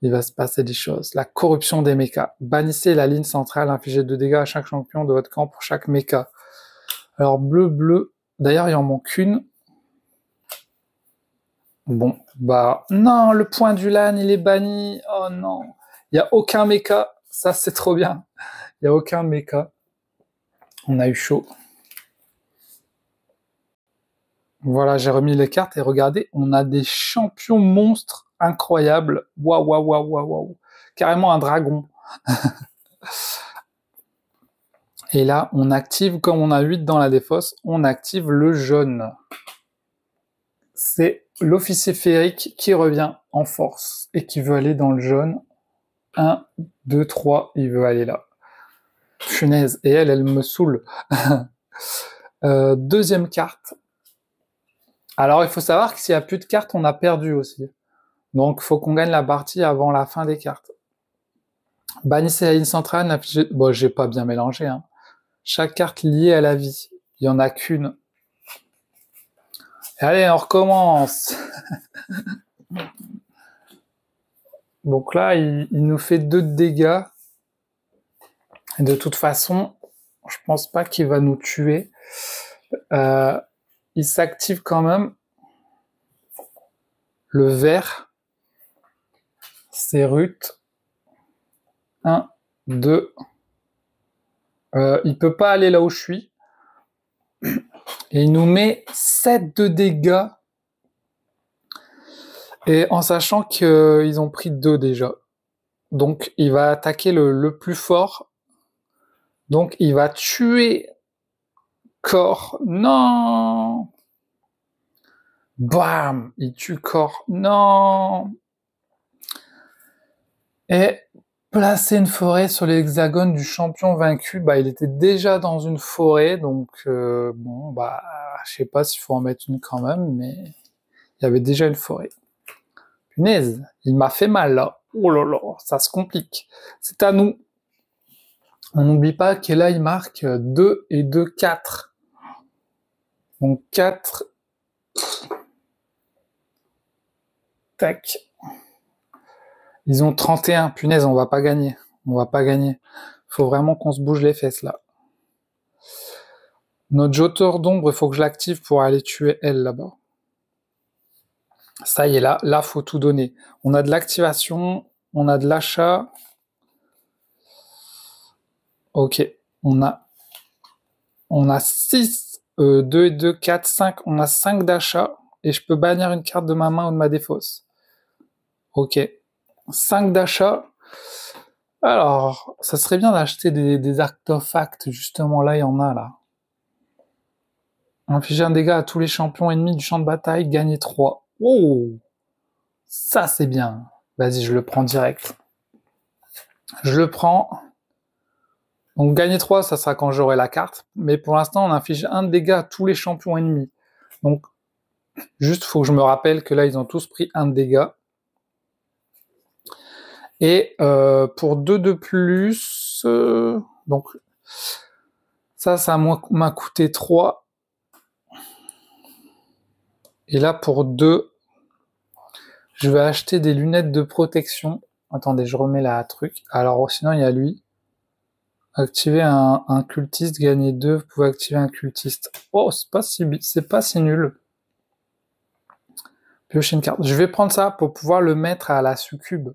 il va se passer des choses. La corruption des mechas. Bannissez la ligne centrale, infligez 2 dégâts à chaque champion de votre camp pour chaque mecha. Alors bleu, bleu. D'ailleurs, il en manque une. Bon, bah... Non, le point du LAN, il est banni. Oh non. Il n'y a aucun mecha. Ça, c'est trop bien. Il n'y a aucun mecha. On a eu chaud. Voilà, j'ai remis les cartes et regardez, on a des champions monstres incroyables. Waouh, waouh, waouh, waouh, waouh. Carrément un dragon. Et là, on active, comme on a 8 dans la défausse, on active le jaune. C'est l'officier féerique qui revient en force et qui veut aller dans le jaune. 1, 2, 3, il veut aller là. Punaise, et elle me saoule. Deuxième carte. Alors, il faut savoir que s'il n'y a plus de cartes, on a perdu aussi. Donc, faut qu'on gagne la partie avant la fin des cartes. Bannissez la ligne centrale. Bon, j'ai pas bien mélangé. Hein. Chaque carte liée à la vie. Il y en a qu'une. Allez, on recommence. Donc là, il nous fait 2 de dégâts. Et de toute façon, je pense pas qu'il va nous tuer. Il s'active quand même. Le vert. C'est Ruth. 1, 2. Il peut pas aller là où je suis. Et il nous met 7 de dégâts. Et en sachant qu'ils ont pris 2 déjà. Donc, il va attaquer le plus fort. Donc, il va tuer Cor. Non! Bam! Il tue Cor. Non! Et placer une forêt sur l'hexagone du champion vaincu. Bah, il était déjà dans une forêt. Donc, bon, bah, je sais pas s'il faut en mettre une quand même. Mais il y avait déjà une forêt. Punaise, il m'a fait mal là. Oh là là, ça se complique. C'est à nous. On n'oublie pas que là, il marque 2 et 2, 4. Donc 4. Tac. Ils ont 31. Punaise, on va pas gagner. On va pas gagner. Faut vraiment qu'on se bouge les fesses là. Notre jeteur d'ombre, il faut que je l'active pour aller tuer elle là-bas. Ça y est, là, faut tout donner. On a de l'activation, on a de l'achat. Ok, on a 6, 2 et 2, 4, 5. On a 5 d'achat. Et je peux bannir une carte de ma main ou de ma défausse. Ok. 5 d'achat. Alors, ça serait bien d'acheter des artefacts. Justement, là, il y en a, là. Infliger un dégât à tous les champions ennemis du champ de bataille. Gagner 3. Oh! Ça, c'est bien. Vas-y, je le prends direct. Je le prends. Donc, gagner 3, ça sera quand j'aurai la carte. Mais pour l'instant, on inflige un dégât à tous les champions ennemis. Donc, juste, faut que je me rappelle que là, ils ont tous pris un dégât. Et pour 2 de plus, donc ça m'a coûté 3. Et là, pour 2, je vais acheter des lunettes de protection. Attendez, je remets la truc. Alors, sinon, il y a lui. Activer un cultiste, gagner 2, vous pouvez activer un cultiste. Oh, c'est pas si nul. Piocher une carte. Je vais prendre ça pour pouvoir le mettre à la succube.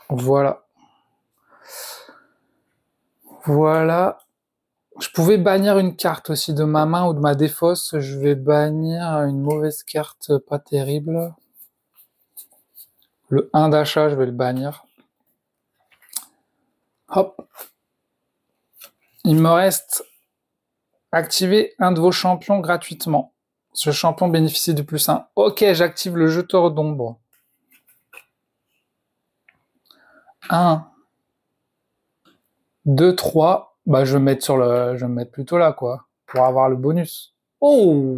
Voilà. Voilà. Je pouvais bannir une carte aussi de ma main ou de ma défausse. Je vais bannir une mauvaise carte pas terrible. Le 1 d'achat, je vais le bannir. Hop. Il me reste activer un de vos champions gratuitement. Ce champion bénéficie de plus 1. Ok, j'active le jeteur d'ombre. 1, 2, 3. Bah, je vais me mettre plutôt là, quoi. Pour avoir le bonus. Oh,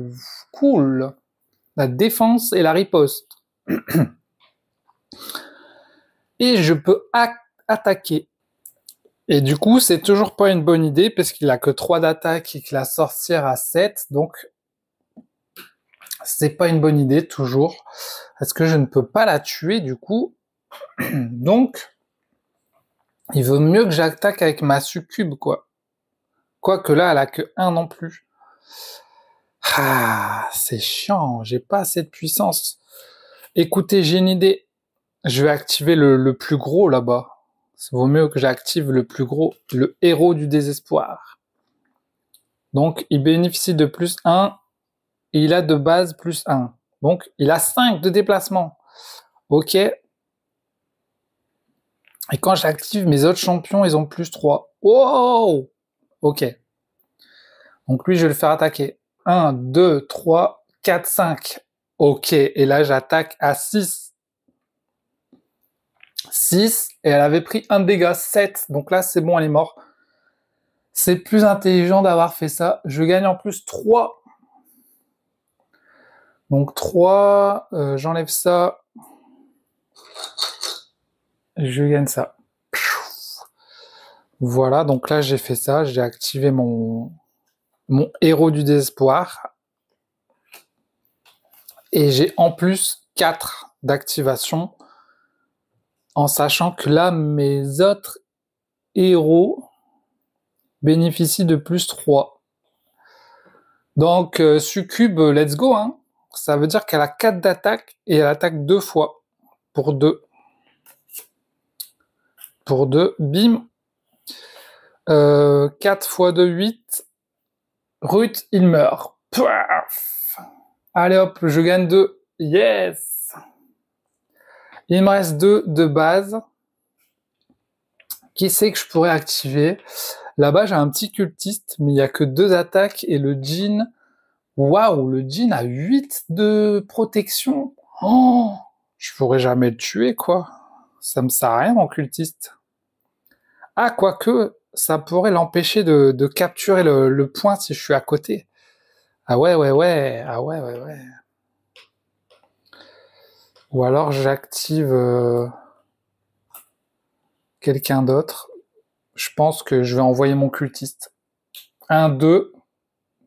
cool. La défense et la riposte. Et je peux attaquer. Et du coup, c'est toujours pas une bonne idée parce qu'il a que 3 d'attaque et que la sorcière a 7. Donc, c'est pas une bonne idée toujours. Parce que je ne peux pas la tuer du coup. Donc, il vaut mieux que j'attaque avec ma succube, quoi. Quoique là, elle a que 1 non plus. Ah, c'est chiant. J'ai pas assez de puissance. Écoutez, j'ai une idée. Je vais activer le plus gros là-bas. Ça vaut mieux que j'active le plus gros, le héros du désespoir. Donc, il bénéficie de plus 1 et il a de base plus 1. Donc, il a 5 de déplacement. Ok. Et quand j'active mes autres champions, ils ont plus 3. Wow! Ok. Donc, lui, je vais le faire attaquer. 1, 2, 3, 4, 5. Ok. Et là, j'attaque à 6. 6, et elle avait pris un dégât, 7. Donc là, c'est bon, elle est morte. C'est plus intelligent d'avoir fait ça. Je gagne en plus 3. Donc 3, j'enlève ça, je gagne ça. Voilà, donc là j'ai fait ça, j'ai activé mon héros du désespoir. Et j'ai en plus 4 d'activation, en sachant que là, mes autres héros bénéficient de plus 3. Donc, Succube, let's go, hein. Ça veut dire qu'elle a 4 d'attaque, et elle attaque 2 fois. Pour 2. Pour 2, bim. 4 fois 2, 8. Ruth, il meurt. Paf. Allez hop, je gagne 2. Yes. Il me reste 2 de base. Qui c'est que je pourrais activer? Là-bas, j'ai un petit cultiste, mais il n'y a que 2 attaques, et le djinn... Waouh, le djinn a 8 de protection. Oh, je pourrais jamais le tuer, quoi. Ça me sert à rien, mon cultiste. Ah, quoique, ça pourrait l'empêcher de capturer le point si je suis à côté. Ah ouais. Ah ouais. Ou alors j'active quelqu'un d'autre. Je pense que je vais envoyer mon cultiste. 1, 2,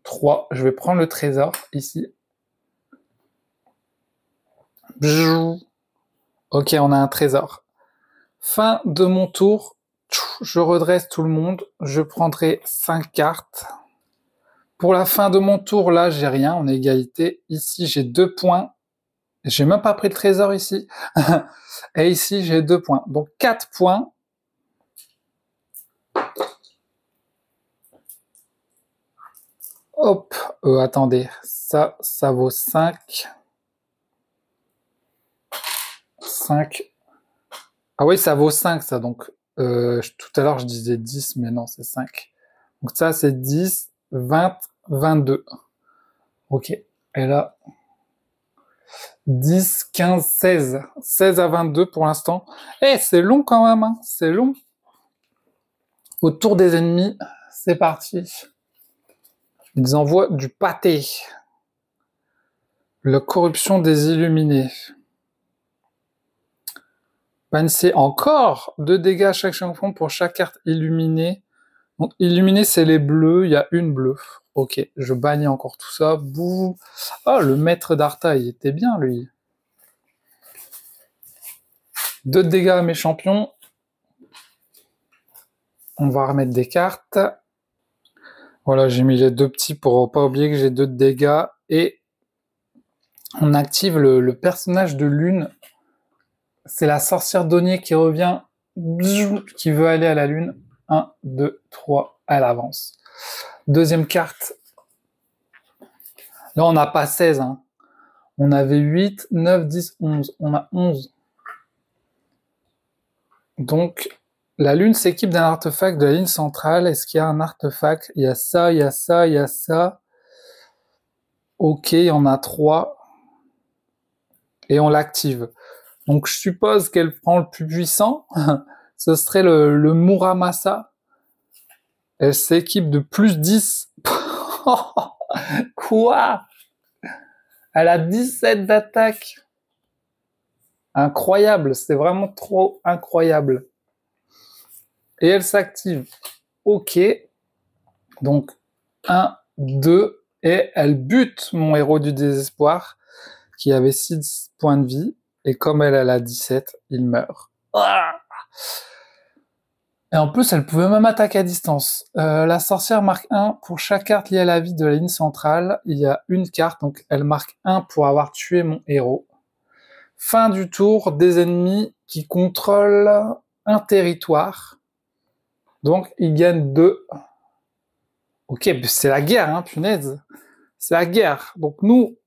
3. Je vais prendre le trésor, ici. Bzou. Ok, on a un trésor. Fin de mon tour. Je redresse tout le monde. Je prendrai 5 cartes. Pour la fin de mon tour, là, j'ai rien. On est égalité. Ici, j'ai 2 points. J'ai même pas pris le trésor ici. Et ici, j'ai 2 points. Donc, 4 points. Hop. Attendez. Ça vaut 5. 5. Ah oui, ça vaut 5, ça. Donc, tout à l'heure, je disais 10, mais non, c'est 5. Donc, ça, c'est 10, 20, 22. Ok. Et là, 10, 15, 16. 16 à 22 pour l'instant. Eh, c'est long quand même, hein. C'est long. Autour des ennemis, c'est parti. Ils envoient du pâté. La corruption des illuminés. Bannissez encore 2 dégâts à chaque champion pour chaque carte illuminée. Donc, illuminé, c'est les bleus. Il y a une bleue. Ok, je bannis encore tout ça. Bouh. Oh, le maître d'Arta, il était bien, lui. 2 dégâts à mes champions. On va remettre des cartes. Voilà, j'ai mis les 2 petits pour pas oublier que j'ai 2 de dégâts. Et on active le personnage de lune. C'est la sorcière Daunier qui revient, qui veut aller à la lune. 1, 2, 3, elle avance. Deuxième carte. Là, on n'a pas 16. Hein. On avait 8, 9, 10, 11. On a 11. Donc, la lune s'équipe d'un artefact de la ligne centrale. Est-ce qu'il y a un artefact? Il y a ça, il y a ça, il y a ça. Ok, il y en a 3. Et on l'active. Donc, je suppose qu'elle prend le plus puissant. Ce serait le Muramasa. Elle s'équipe de plus 10. Quoi? Elle a 17 d'attaque. Incroyable, c'est vraiment trop incroyable. Et elle s'active. Ok. Donc, 1, 2, et elle bute mon héros du désespoir, qui avait 6 points de vie, et comme elle a 17, il meurt. Et en plus, elle pouvait même attaquer à distance. La sorcière marque 1 pour chaque carte liée à la vie de la ligne centrale. Il y a une carte, donc elle marque 1 pour avoir tué mon héros. Fin du tour, des ennemis qui contrôlent un territoire. Donc, ils gagnent 2. Ok, c'est la guerre, hein, punaise. C'est la guerre. Donc nous,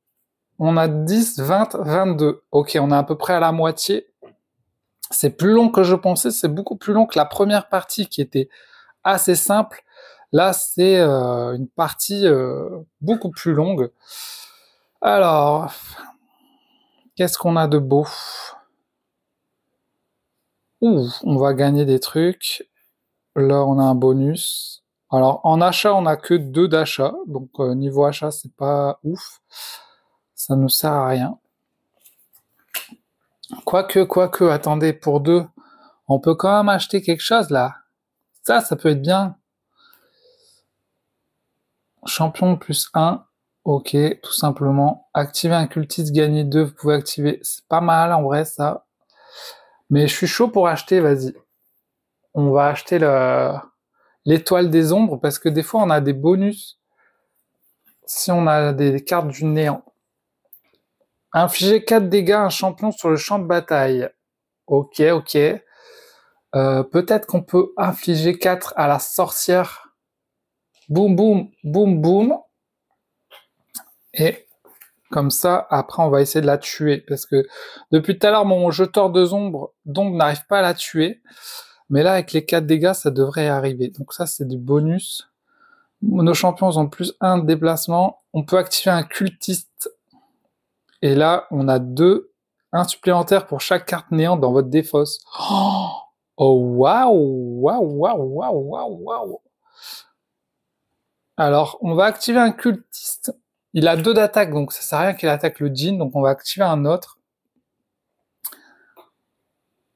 on a 10, 20, 22. Ok, on est à peu près à la moitié. C'est plus long que je pensais, c'est beaucoup plus long que la première partie qui était assez simple. Là, c'est une partie beaucoup plus longue. Alors, qu'est-ce qu'on a de beau? Ouh, on va gagner des trucs. Là, on a un bonus. Alors, en achat, on a que 2 d'achat. Donc, niveau achat, c'est pas ouf. Ça ne sert à rien. Quoique, attendez, pour 2, on peut quand même acheter quelque chose, là. Ça peut être bien. Champion plus 1. Ok, tout simplement. Activer un cultiste, gagner 2, vous pouvez activer. C'est pas mal, en vrai, ça. Mais je suis chaud pour acheter, vas-y. On va acheter l'étoile des ombres, parce que des fois, on a des bonus si on a des cartes du néant. Infliger 4 dégâts à un champion sur le champ de bataille. Ok. Peut-être qu'on peut infliger 4 à la sorcière. Boum, boum, boum, boum. Et comme ça, après, on va essayer de la tuer. Parce que depuis tout à l'heure, mon jeteur d'ombre n'arrive pas à la tuer. Mais là, avec les 4 dégâts, ça devrait arriver. Donc ça, c'est du bonus. Nos champions ont plus 1 de déplacement. On peut activer un cultiste. Et là, on a 1 supplémentaire pour chaque carte néante dans votre défausse. Oh, waouh. Alors, on va activer un cultiste. Il a 2 d'attaque, donc ça sert à rien qu'il attaque le djinn, donc on va activer un autre.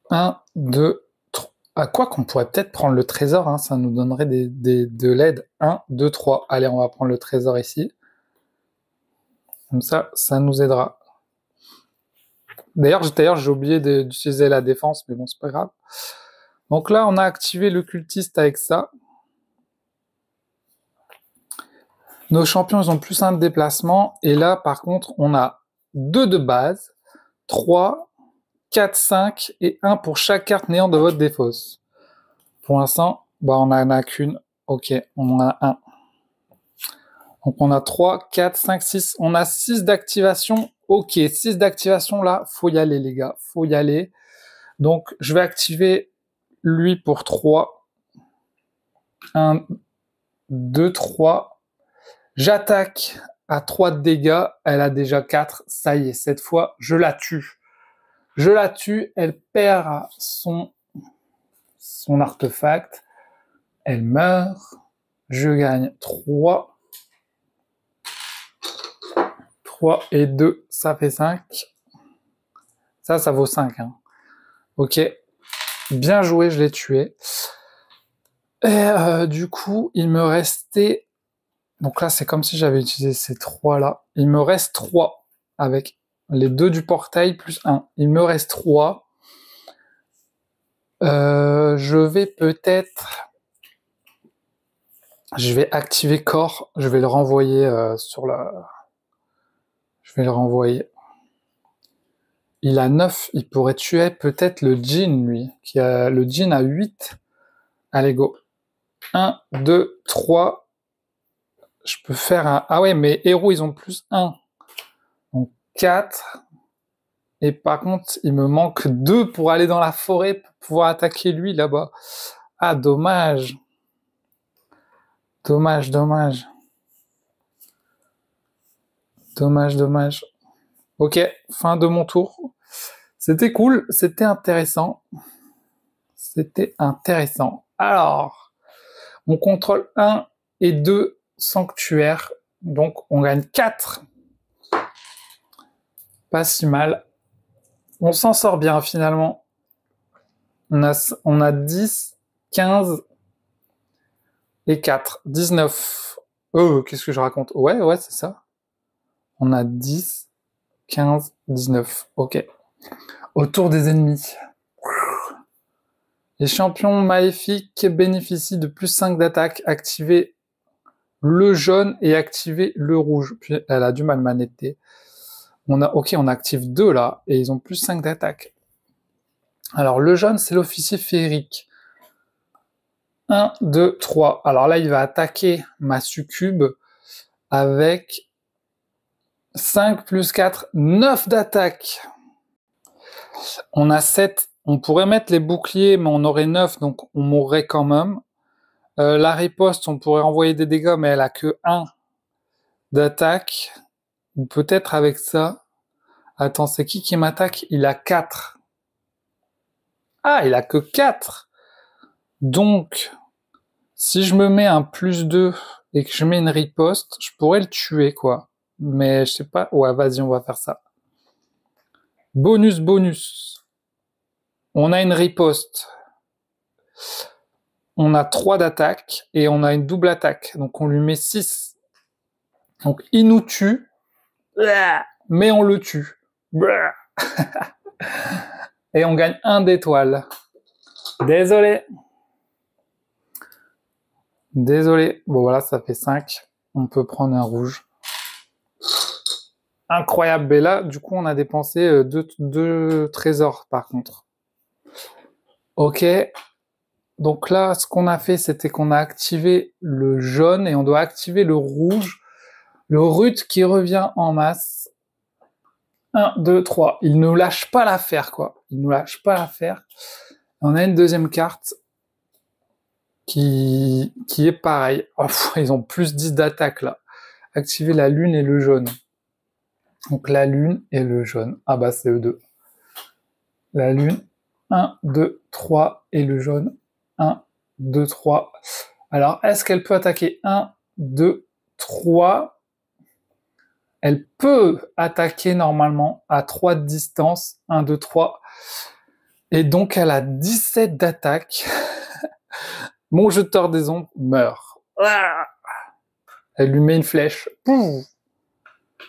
1, 2, 3. À quoi qu'on pourrait peut-être prendre le trésor, hein, ça nous donnerait de l'aide. 1, 2, 3. Allez, on va prendre le trésor ici. Comme ça nous aidera. D'ailleurs, j'ai oublié d'utiliser la défense, mais bon, c'est pas grave. Donc là, on a activé le cultiste avec ça. Nos champions, ils ont plus 1 de déplacement. Et là, par contre, on a 2 de base, 3, 4, 5 et 1 pour chaque carte néant de votre défausse. Pour l'instant, on en a qu'une. Ok, on en a 1. Donc on a 3, 4, 5, 6. On a 6 d'activation. Ok, 6 d'activation là. Faut y aller, les gars. Faut y aller. Donc, je vais activer lui pour 3. 1, 2, 3. J'attaque à 3 de dégâts. Elle a déjà 4. Ça y est, cette fois, je la tue. Elle perd son artefact. Elle meurt. Je gagne 3. 3 et 2, ça fait 5. Ça vaut 5. Hein. Ok. Bien joué, je l'ai tué. Et du coup, il me restait... Donc là, c'est comme si j'avais utilisé ces 3 là. Il me reste 3 avec les 2 du portail plus 1. Il me reste 3. Je vais peut-être... Je vais activer corps. Je vais le renvoyer sur la... Je vais le renvoyer. Il a 9. Il pourrait tuer peut-être le djinn, lui. Le djinn a 8. Allez, go. 1, 2, 3... Je peux faire un... Ah ouais, mais héros, ils ont plus 1. Donc 4. Et par contre, il me manque 2 pour aller dans la forêt pour pouvoir attaquer lui là-bas. Ah, dommage. Dommage. Ok, fin de mon tour. C'était cool, c'était intéressant. Alors, on contrôle 1 et 2 sanctuaires. Donc, on gagne 4. Pas si mal. On s'en sort bien, finalement. On a 10, 15 et 4. 19. Oh, qu'est-ce que je raconte? Ouais, c'est ça. On a 10, 15, 19. Ok. Autour des ennemis. Les champions maléfiques bénéficient de plus 5 d'attaque. Activez le jaune et activez le rouge. Puis elle a du mal manetter. On active 2 là, et ils ont plus 5 d'attaque. Alors le jaune, c'est l'officier féerique. 1, 2, 3. Alors là, il va attaquer ma succube avec 5 plus 4, 9 d'attaque. On a 7. On pourrait mettre les boucliers, mais on aurait 9, donc on mourrait quand même. La riposte, on pourrait envoyer des dégâts, mais elle a que 1 d'attaque. Ou peut-être avec ça. Attends, c'est qui m'attaque? Il a 4. Ah, il a que 4. Donc, si je me mets un plus 2 et que je mets une riposte, je pourrais le tuer, quoi. Mais je sais pas. Ouais, vas-y, on va faire ça. Bonus, bonus. On a une riposte. On a 3 d'attaque et on a une double attaque. Donc on lui met 6. Donc il nous tue, mais on le tue. Et on gagne 1 d'étoile. Désolé. Désolé. Bon voilà, ça fait 5. On peut prendre un rouge. Incroyable. Et là, du coup, on a dépensé 2 trésors par contre. Ok. Donc là, ce qu'on a fait, c'était qu'on a activé le jaune et on doit activer le rouge. Le rut qui revient en masse. 1, 2, 3. Il ne lâche pas l'affaire, quoi. Il ne lâche pas l'affaire. On a une deuxième carte qui est pareil. Oh, ils ont plus 10 d'attaque, là. Activer la lune et le jaune. Donc la lune et le jaune. Ah bah c'est eux deux. La lune. 1, 2, 3. Et le jaune. 1, 2, 3. Alors, est-ce qu'elle peut attaquer 1, 2, 3? Elle peut attaquer normalement à 3 de distance. 1, 2, 3. Et donc, elle a 17 d'attaque. Mon jeteur des ombres meurt. Elle lui met une flèche.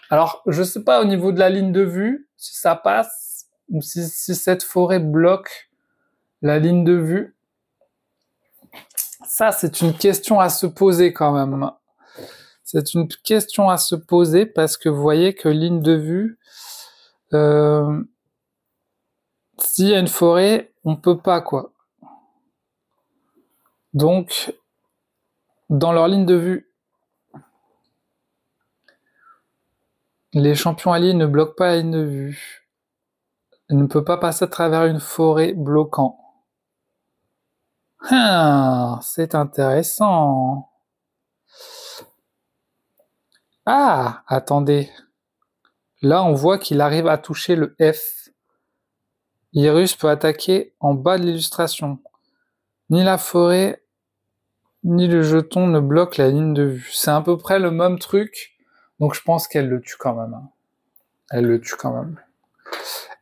Alors, je sais pas au niveau de la ligne de vue, si ça passe, ou si cette forêt bloque la ligne de vue. Ça, c'est une question à se poser quand même. C'est une question à se poser parce que vous voyez que ligne de vue, s'il y a une forêt, on peut pas, quoi. Donc, dans leur ligne de vue, les champions alliés ne bloquent pas la ligne de vue. Ils ne peuvent pas passer à travers une forêt bloquant. Ah, c'est intéressant. Ah, attendez. Là, on voit qu'il arrive à toucher le F. Irus peut attaquer en bas de l'illustration. Ni la forêt, ni le jeton ne bloquent la ligne de vue. C'est à peu près le même truc. Donc je pense qu'elle le tue quand même. Elle le tue quand même.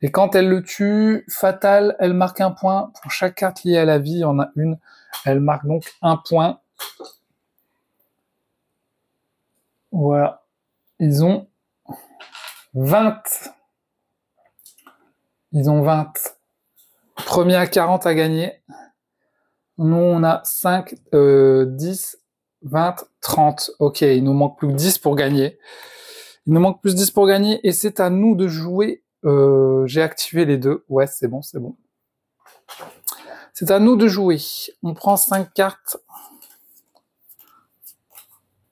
Et quand elle le tue, fatale, elle marque un point. Pour chaque carte liée à la vie, il y en a une. Elle marque donc un point. Voilà. Ils ont 20. Ils ont 20. Premier à 40 à gagner. Nous, on a 5, 10, 20, 30. Ok, il nous manque plus que 10 pour gagner. Il nous manque plus 10 pour gagner et c'est à nous de jouer. J'ai activé les deux. Ouais, c'est bon, c'est bon. C'est à nous de jouer. On prend 5 cartes.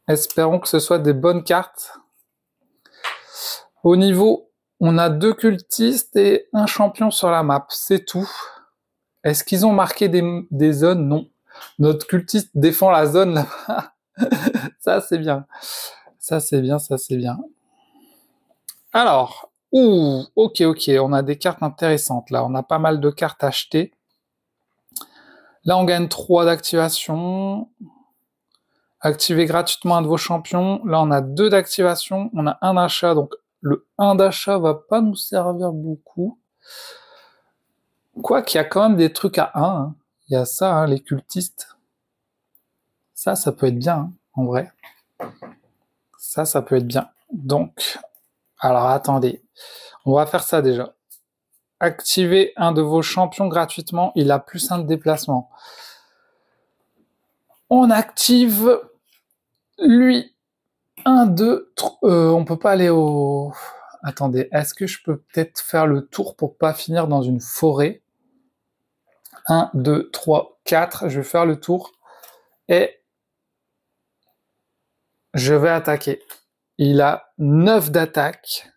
Espérons que ce soit des bonnes cartes. Au niveau, on a 2 cultistes et un champion sur la map. C'est tout. Est-ce qu'ils ont marqué des zones? Non. Notre cultiste défend la zone là-bas. Ça, c'est bien. Ça, c'est bien, ça, c'est bien. Alors, ok, on a des cartes intéressantes là. On a pas mal de cartes achetées. Là, on gagne 3 d'activation. Activez gratuitement un de vos champions. Là, on a 2 d'activation. On a un d'achat. Donc, le 1 d'achat va pas nous servir beaucoup. Quoi qu'il y a quand même des trucs à 1. Hein. Il y a ça, hein, les cultistes. Ça peut être bien, hein, en vrai. Ça peut être bien. Donc, alors attendez. On va faire ça déjà. Activez un de vos champions gratuitement. Il a plus 1 de déplacement. On active lui. 1, 2, 3. On peut pas aller au... Attendez, est-ce que je peux peut-être faire le tour pour pas finir dans une forêt? 1, 2, 3, 4. Je vais faire le tour. Et je vais attaquer. Il a 9 d'attaque.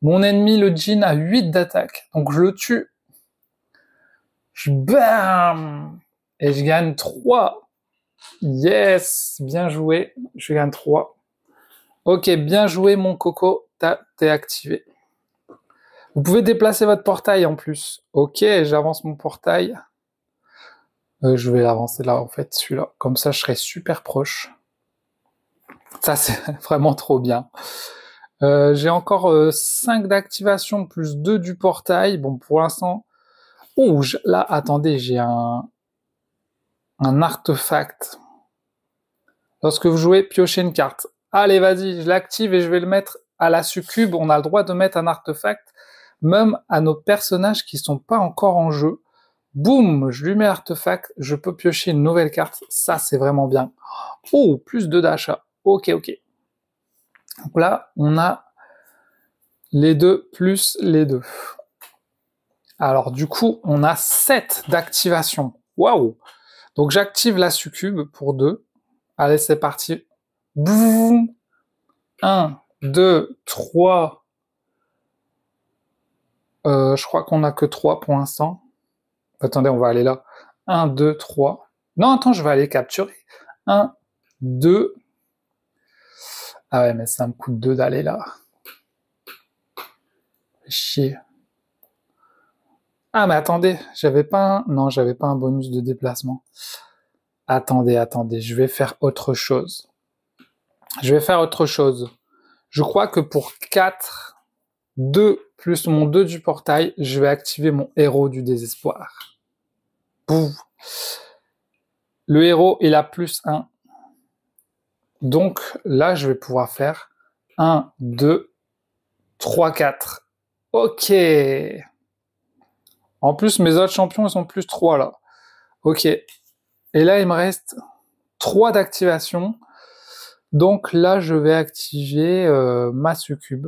Mon ennemi, le djinn, a 8 d'attaque. Donc je le tue. Bam! Et je gagne 3. Yes! Bien joué. Je gagne 3. Ok, bien joué mon coco. T'es activé. Vous pouvez déplacer votre portail en plus. Ok, j'avance mon portail. Je vais l'avancer là en fait, celui-là. Comme ça, je serai super proche. Ça, c'est vraiment trop bien. J'ai encore 5 d'activation plus 2 du portail. Bon, pour l'instant... Oh, là, attendez, j'ai un artefact. Lorsque vous jouez, piochez une carte. Allez, vas-y, je l'active et je vais le mettre à la succube. On a le droit de mettre un artefact, même à nos personnages qui sont pas encore en jeu. Boum, je lui mets l'artefact, je peux piocher une nouvelle carte. Ça, c'est vraiment bien. Oh, plus 2 d'achat. Ok. Donc là, on a les deux plus les deux. Alors, du coup, on a 7 d'activation. Waouh! Donc, j'active la succube pour 2. Allez, c'est parti. Boum! 1, 2, 3. Je crois qu'on a que 3 pour l'instant. Attendez, on va aller là. 1, 2, 3. Non, attends, je vais aller capturer. 1, 2. Ah ouais, mais ça me coûte 2 d'aller là. Chier. Ah, mais attendez, j'avais pas un... Non, j'avais pas un bonus de déplacement. Attendez, je vais faire autre chose. Je crois que pour 4, 2 plus mon 2 du portail, je vais activer mon héros du désespoir. Boum. Le héros, il a plus 1. Donc là, je vais pouvoir faire 1, 2, 3, 4. Ok. En plus, mes autres champions, ils sont plus 3 là. Ok. Et là, il me reste 3 d'activation. Donc là, je vais activer ma succube.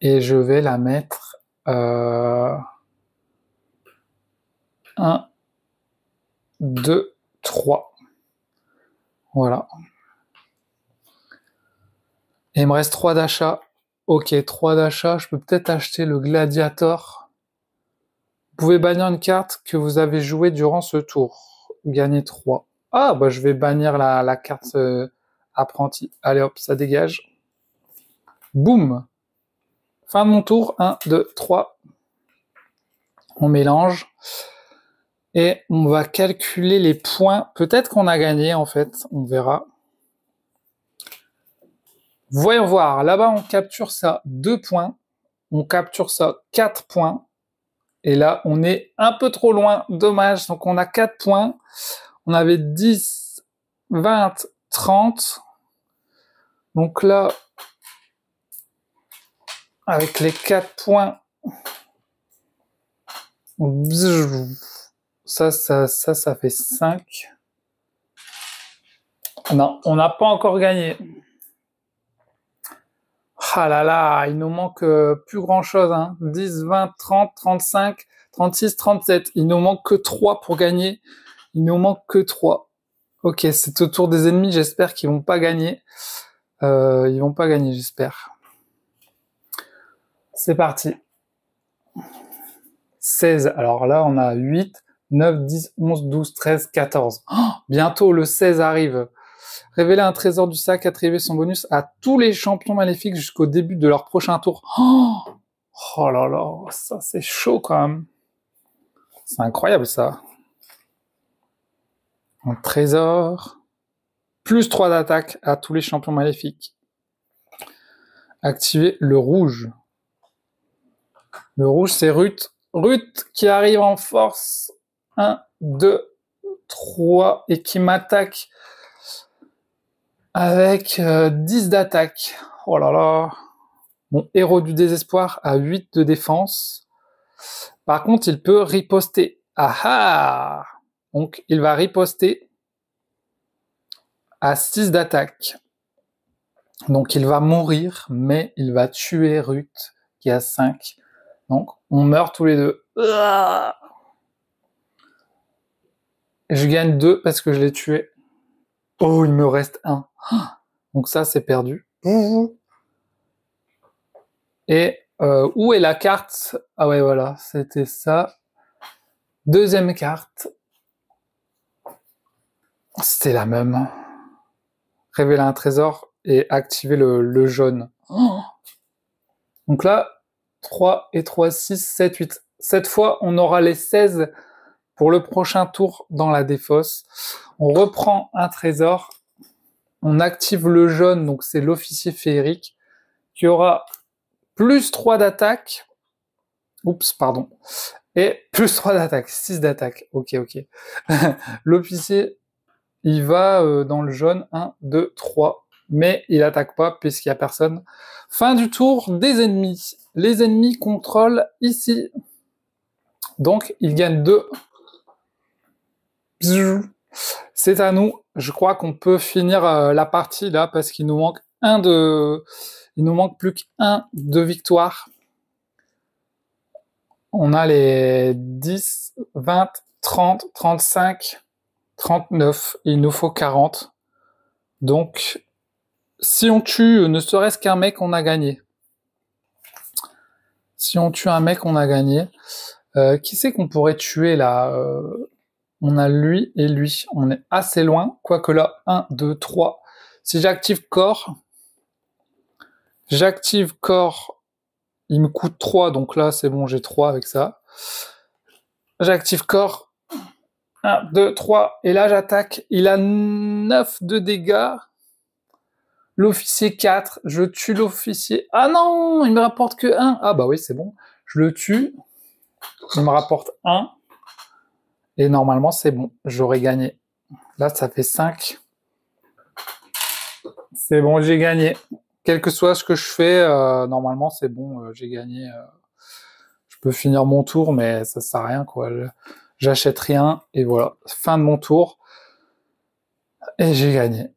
Et je vais la mettre 1, 2, 3. Voilà. Et il me reste 3 d'achat. Ok, 3 d'achat. Je peux peut-être acheter le gladiator. Vous pouvez bannir une carte que vous avez jouée durant ce tour. Gagner 3. Ah, bah je vais bannir la carte apprenti. Allez hop, ça dégage. Boum. Fin de mon tour. 1, 2, 3. On mélange. Et on va calculer les points. Peut-être qu'on a gagné, en fait. On verra. Voyons voir. Là-bas, on capture ça 2 points. On capture ça 4 points. Et là, on est un peu trop loin. Dommage. Donc, on a 4 points. On avait 10, 20, 30. Donc là, avec les 4 points, ça fait 5. Non, on n'a pas encore gagné. Ah là là, il nous manque plus grand chose, hein. 10, 20, 30, 35, 36, 37. Il nous manque que 3 pour gagner. Il nous manque que 3. Ok, c'est au tour des ennemis, j'espère qu'ils vont pas gagner. Ils vont pas gagner, j'espère. C'est parti. 16. Alors là, on a 8, 9, 10, 11, 12, 13, 14. Oh, bientôt, le 16 arrive. Révéler un trésor du sac, attribuer son bonus à tous les champions maléfiques jusqu'au début de leur prochain tour. Oh là là, ça c'est chaud quand même. C'est incroyable ça. Un trésor. Plus 3 d'attaque à tous les champions maléfiques. Activer le rouge. Le rouge, c'est Ruth. Ruth qui arrive en force. 1, 2, 3 et qui m'attaque avec 10 d'attaque. Oh là là. Mon héros du désespoir a 8 de défense. Par contre, il peut riposter. Ah ah! Donc, il va riposter à 6 d'attaque. Donc, il va mourir, mais il va tuer Ruth, qui a 5. Donc, on meurt tous les deux. Je gagne 2 parce que je l'ai tué. Oh, il me reste 1. Donc ça, c'est perdu. Et où est la carte? Ah ouais, voilà, c'était ça. Deuxième carte. C'était la même. Révéler un trésor et activer le jaune. Donc là, 3 et 3, 6, 7, 8. Cette fois, on aura les 16 pour le prochain tour dans la défausse. On reprend un trésor. On active le jaune, donc c'est l'officier féerique, qui aura plus 3 d'attaque. Oups, pardon. Et plus 3 d'attaque, 6 d'attaque. Ok. L'officier, il va dans le jaune, 1, 2, 3. Mais il attaque pas puisqu'il y a personne. Fin du tour des ennemis. Les ennemis contrôlent ici. Donc, ils gagnent 2. C'est à nous. Je crois qu'on peut finir la partie là parce qu'il nous manque il nous manque plus qu'un de victoire. On a les 10, 20, 30, 35, 39. Il nous faut 40. Donc, si on tue ne serait-ce qu'un mec, on a gagné. Si on tue un mec, on a gagné. Qui c'est qu'on pourrait tuer là on a lui et lui. On est assez loin. Quoique là, 1, 2, 3. Si j'active corps, il me coûte 3. Donc là, c'est bon, j'ai 3 avec ça. J'active corps. 1, 2, 3. Et là, j'attaque. Il a 9 de dégâts. L'officier 4. Je tue l'officier. Ah non, il me rapporte que 1. Ah bah oui, c'est bon. Je le tue. Il me rapporte 1. Et normalement, c'est bon. J'aurais gagné. Là, ça fait 5. C'est bon, j'ai gagné. Quel que soit ce que je fais, normalement, c'est bon, j'ai gagné. Je peux finir mon tour, mais ça sert à rien, quoi. J'achète rien, et voilà. Fin de mon tour. Et j'ai gagné.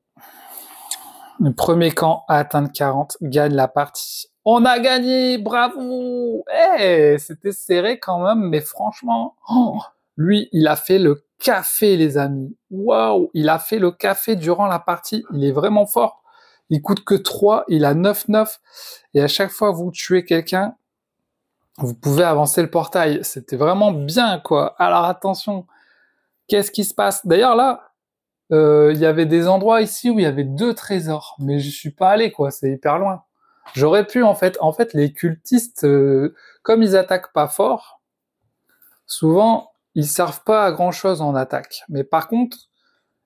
Le premier camp à atteindre 40 gagne la partie. On a gagné! Bravo! Hey, c'était serré quand même, mais franchement... lui, il a fait le café, les amis. Waouh, il a fait le café durant la partie. Il est vraiment fort. Il coûte que 3, il a 9-9. Et à chaque fois que vous tuez quelqu'un, vous pouvez avancer le portail. C'était vraiment bien, quoi. Alors attention, qu'est-ce qui se passe? D'ailleurs, là, il y avait des endroits ici où il y avait 2 trésors. Mais je suis pas allé, quoi. C'est hyper loin. J'aurais pu, en fait, les cultistes, comme ils attaquent pas fort, souvent... ils servent pas à grand chose en attaque. Mais par contre,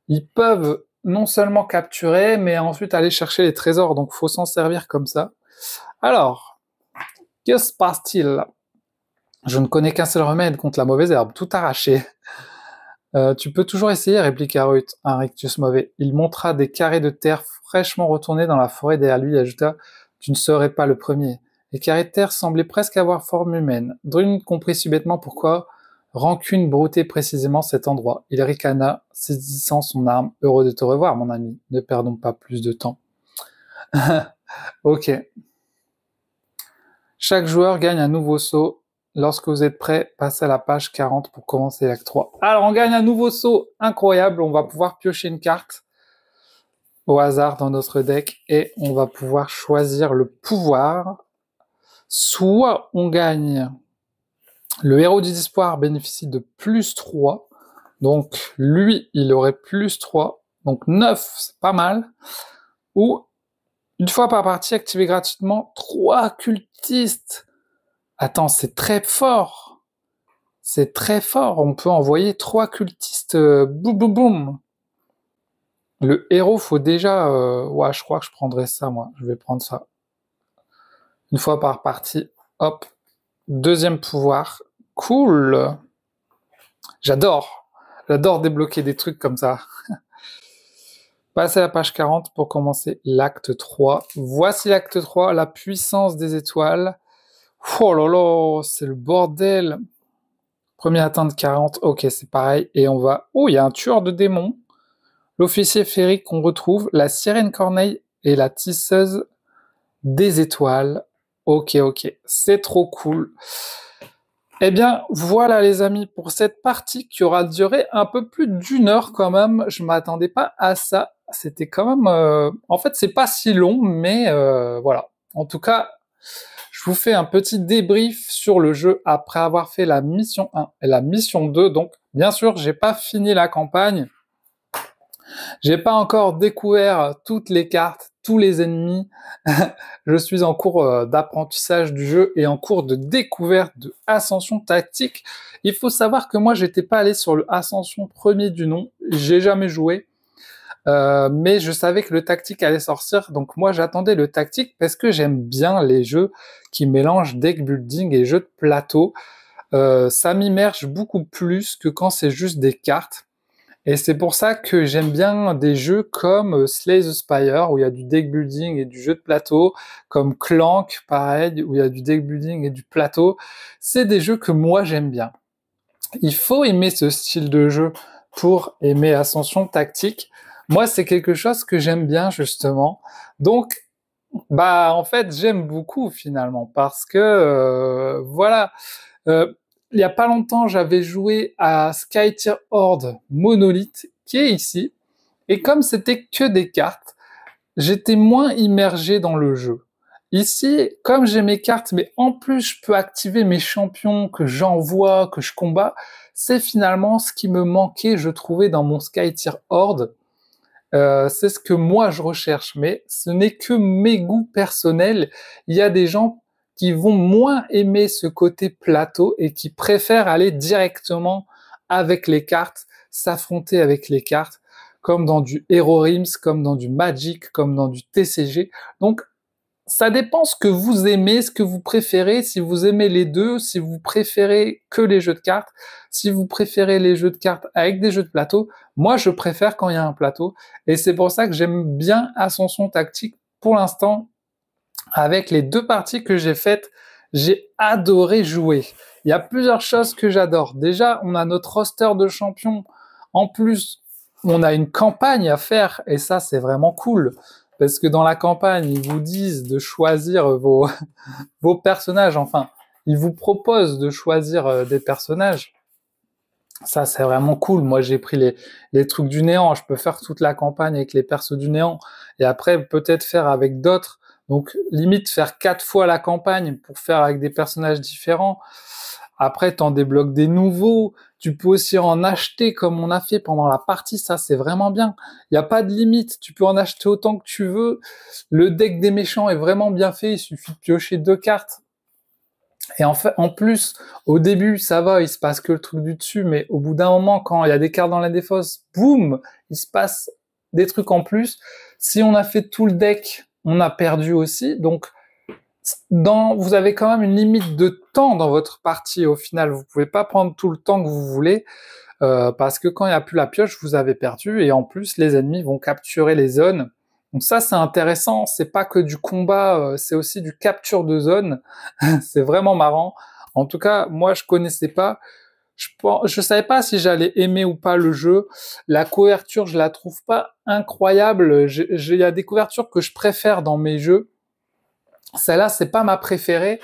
ils peuvent non seulement capturer, mais ensuite aller chercher les trésors. Donc, faut s'en servir comme ça. Alors, que se passe-t-il? Je ne connais qu'un seul remède contre la mauvaise herbe. Tout arraché. Tu peux toujours essayer, répliqua Ruth, un rictus mauvais. Il montra des carrés de terre fraîchement retournés dans la forêt derrière lui et ajouta « Tu ne serais pas le premier. » Les carrés de terre semblaient presque avoir forme humaine. Drune comprit subitement pourquoi Rancune broutait précisément cet endroit. Il ricana, saisissant son arme. « Heureux de te revoir, mon ami. Ne perdons pas plus de temps. » Ok. Chaque joueur gagne un nouveau saut. Lorsque vous êtes prêts, passez à la page 40 pour commencer l'acte 3. Alors, on gagne un nouveau saut incroyable. On va pouvoir piocher une carte au hasard dans notre deck et on va pouvoir choisir le pouvoir. Soit on gagne... Le héros du désespoir bénéficie de plus 3. Donc, lui, il aurait plus 3. Donc, 9, c'est pas mal. Ou, une fois par partie, activer gratuitement 3 cultistes. Attends, c'est très fort. C'est très fort. On peut envoyer 3 cultistes. Boum, boum, boum. Le héros, faut déjà... ouais, je crois que je prendrais ça, moi. Je vais prendre ça. Une fois par partie. Hop. Deuxième pouvoir. Cool. J'adore débloquer des trucs comme ça. Passez à la page 40 pour commencer l'acte 3. Voici l'acte 3, la puissance des étoiles. Oh là là, c'est le bordel. Premier atteinte 40, ok, c'est pareil. Et on va... Oh, il y a un tueur de démons. L'officier féerique qu'on retrouve, la sirène corneille et la tisseuse des étoiles. Ok, c'est trop cool. Eh bien, voilà les amis, pour cette partie qui aura duré un peu plus d'1 heure quand même. Je m'attendais pas à ça. C'était quand même... En fait, c'est pas si long, mais voilà. En tout cas, je vous fais un petit débrief sur le jeu après avoir fait la mission 1 et la mission 2. Donc, bien sûr, j'ai pas fini la campagne. J'ai pas encore découvert toutes les cartes, tous les ennemis. Je suis en cours d'apprentissage du jeu et en cours de découverte de Ascension Tactique. Il faut savoir que moi, j'étais pas allé sur le Ascension premier du nom. J'ai jamais joué. Mais je savais que le tactique allait sortir, donc moi j'attendais le tactique parce que j'aime bien les jeux qui mélangent deck building et jeux de plateau. Ça m'immerge beaucoup plus que quand c'est juste des cartes. Et c'est pour ça que j'aime bien des jeux comme Slay the Spire, où il y a du deck building et du jeu de plateau, comme Clank, pareil, où il y a du deck building et du plateau. C'est des jeux que moi j'aime bien. Il faut aimer ce style de jeu pour aimer Ascension Tactique. Moi, c'est quelque chose que j'aime bien, justement. Donc, en fait, j'aime beaucoup, finalement, parce que, voilà. Il y a pas longtemps, j'avais joué à Skytier Horde Monolith, qui est ici. Et comme c'était que des cartes, j'étais moins immergé dans le jeu. Ici, comme j'ai mes cartes, mais en plus je peux activer mes champions que j'envoie, que je combats, c'est finalement ce qui me manquait, je trouvais, dans mon Skytier Horde. C'est ce que moi je recherche, mais ce n'est que mes goûts personnels. Il y a des gens qui vont moins aimer ce côté plateau et qui préfèrent aller directement avec les cartes, s'affronter avec les cartes, comme dans du Hero Realms, comme dans du Magic, comme dans du TCG. Donc, ça dépend ce que vous aimez, ce que vous préférez, si vous aimez les deux, si vous préférez que les jeux de cartes, si vous préférez les jeux de cartes avec des jeux de plateau. Moi, je préfère quand il y a un plateau. Et c'est pour ça que j'aime bien Ascension Tactique. Pour l'instant, avec les 2 parties que j'ai faites, j'ai adoré jouer. Il y a plusieurs choses que j'adore. Déjà, on a notre roster de champions. En plus, on a une campagne à faire et ça, c'est vraiment cool. Parce que dans la campagne, ils vous disent de choisir vos personnages. Enfin, ils vous proposent de choisir des personnages. Ça, c'est vraiment cool. Moi, j'ai pris les trucs du néant. Je peux faire toute la campagne avec les persos du néant. Et après, peut-être faire avec d'autres. Donc, limite, faire 4 fois la campagne pour faire avec des personnages différents. Après, t'en débloques des nouveaux. Tu peux aussi en acheter comme on a fait pendant la partie. Ça, c'est vraiment bien. Il n'y a pas de limite. Tu peux en acheter autant que tu veux. Le deck des méchants est vraiment bien fait. Il suffit de piocher 2 cartes. Et en fait, en plus, au début, ça va, il se passe que le truc du dessus, mais au bout d'un moment, quand il y a des cartes dans la défausse, boum, il se passe des trucs en plus. Si on a fait tout le deck, on a perdu aussi. Donc, vous avez quand même une limite de temps dans votre partie. Au final, vous pouvez pas prendre tout le temps que vous voulez, parce que quand il n'y a plus la pioche, vous avez perdu. Et en plus, les ennemis vont capturer les zones. Donc ça, c'est intéressant. C'est pas que du combat, c'est aussi du capture de zone. C'est vraiment marrant. En tout cas, moi, je connaissais pas. Je savais pas si j'allais aimer ou pas le jeu. La couverture, je la trouve pas incroyable. Il y a des couvertures que je préfère dans mes jeux. Celle-là, c'est pas ma préférée.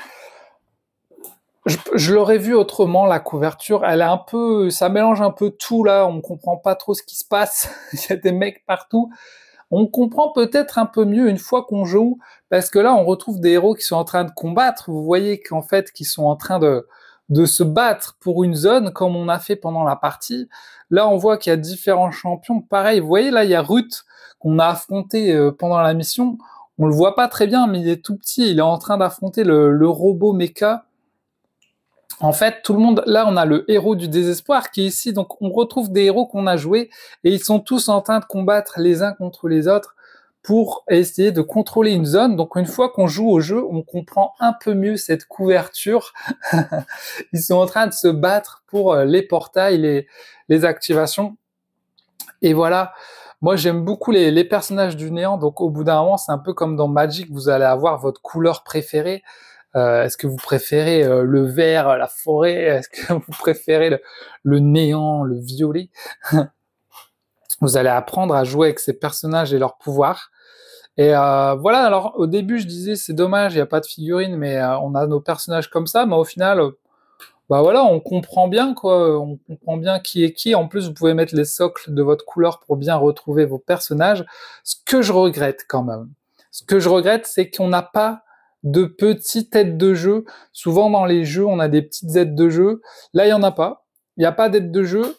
Je l'aurais vu autrement, la couverture. Elle est un peu, ça mélange un peu tout là. On comprend pas trop ce qui se passe. Il y a des mecs partout. On comprend peut-être un peu mieux une fois qu'on joue, parce que là, on retrouve des héros qui sont en train de combattre. Vous voyez qu'en fait, qu'ils sont en train de se battre pour une zone, comme on a fait pendant la partie. Là, on voit qu'il y a différents champions. Pareil, vous voyez, là, il y a Ruth, qu'on a affronté pendant la mission. On le voit pas très bien, mais il est tout petit. Il est en train d'affronter le robot mecha. En fait, tout le monde, là, on a le héros du désespoir qui est ici. Donc, on retrouve des héros qu'on a joués et ils sont tous en train de combattre les uns contre les autres pour essayer de contrôler une zone. Donc, une fois qu'on joue au jeu, on comprend un peu mieux cette couverture. Ils sont en train de se battre pour les portails, les activations. Et voilà. Moi, j'aime beaucoup les personnages du néant. Donc, au bout d'un moment, c'est un peu comme dans Magic. Vous allez avoir votre couleur préférée. Est-ce que vous préférez le vert, la forêt? Est-ce que vous préférez le néant, le violet? Vous allez apprendre à jouer avec ces personnages et leurs pouvoirs. Et voilà, alors au début je disais c'est dommage, il n'y a pas de figurines, mais on a nos personnages comme ça, mais au final, voilà, on comprend bien quoi, on comprend bien qui est qui. En plus, vous pouvez mettre les socles de votre couleur pour bien retrouver vos personnages. Ce que je regrette quand même, c'est qu'on n'a pas de petites aides de jeu. Souvent dans les jeux, on a des petites aides de jeu. Là, il y en a pas. Il n'y a pas d'aide de jeu.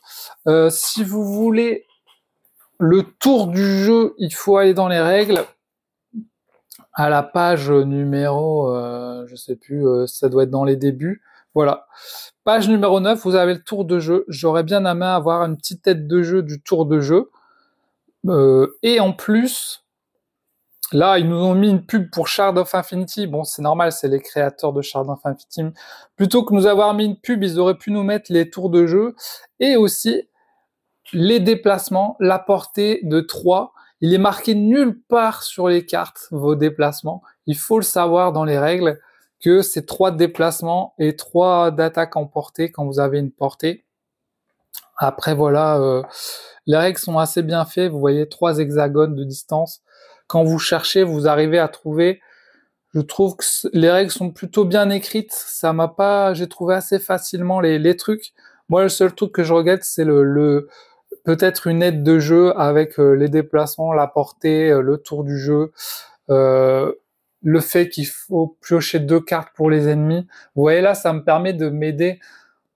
Si vous voulez le tour du jeu, il faut aller dans les règles. à la page numéro, je sais plus, ça doit être dans les débuts. Voilà. Page numéro 9, vous avez le tour de jeu. J'aurais bien aimé avoir une petite tête de jeu du tour de jeu. Et en plus, là, ils nous ont mis une pub pour Shard of Infinity. Bon, c'est normal, c'est les créateurs de Shard of Infinity. Plutôt que nous avoir mis une pub, ils auraient pu nous mettre les tours de jeu et aussi les déplacements, la portée de 3. Il est marqué nulle part sur les cartes, vos déplacements. Il faut le savoir dans les règles que c'est 3 déplacements et 3 d'attaque en portée quand vous avez une portée. Après, voilà, les règles sont assez bien faites. Vous voyez 3 hexagones de distance. Quand vous cherchez, vous arrivez à trouver. Je trouve que les règles sont plutôt bien écrites. Ça m'a pas, j'ai trouvé assez facilement les trucs. Moi, le seul truc que je regrette, c'est peut-être une aide de jeu avec les déplacements, la portée, le tour du jeu, le fait qu'il faut piocher 2 cartes pour les ennemis. Vous voyez là, ça me permet de m'aider,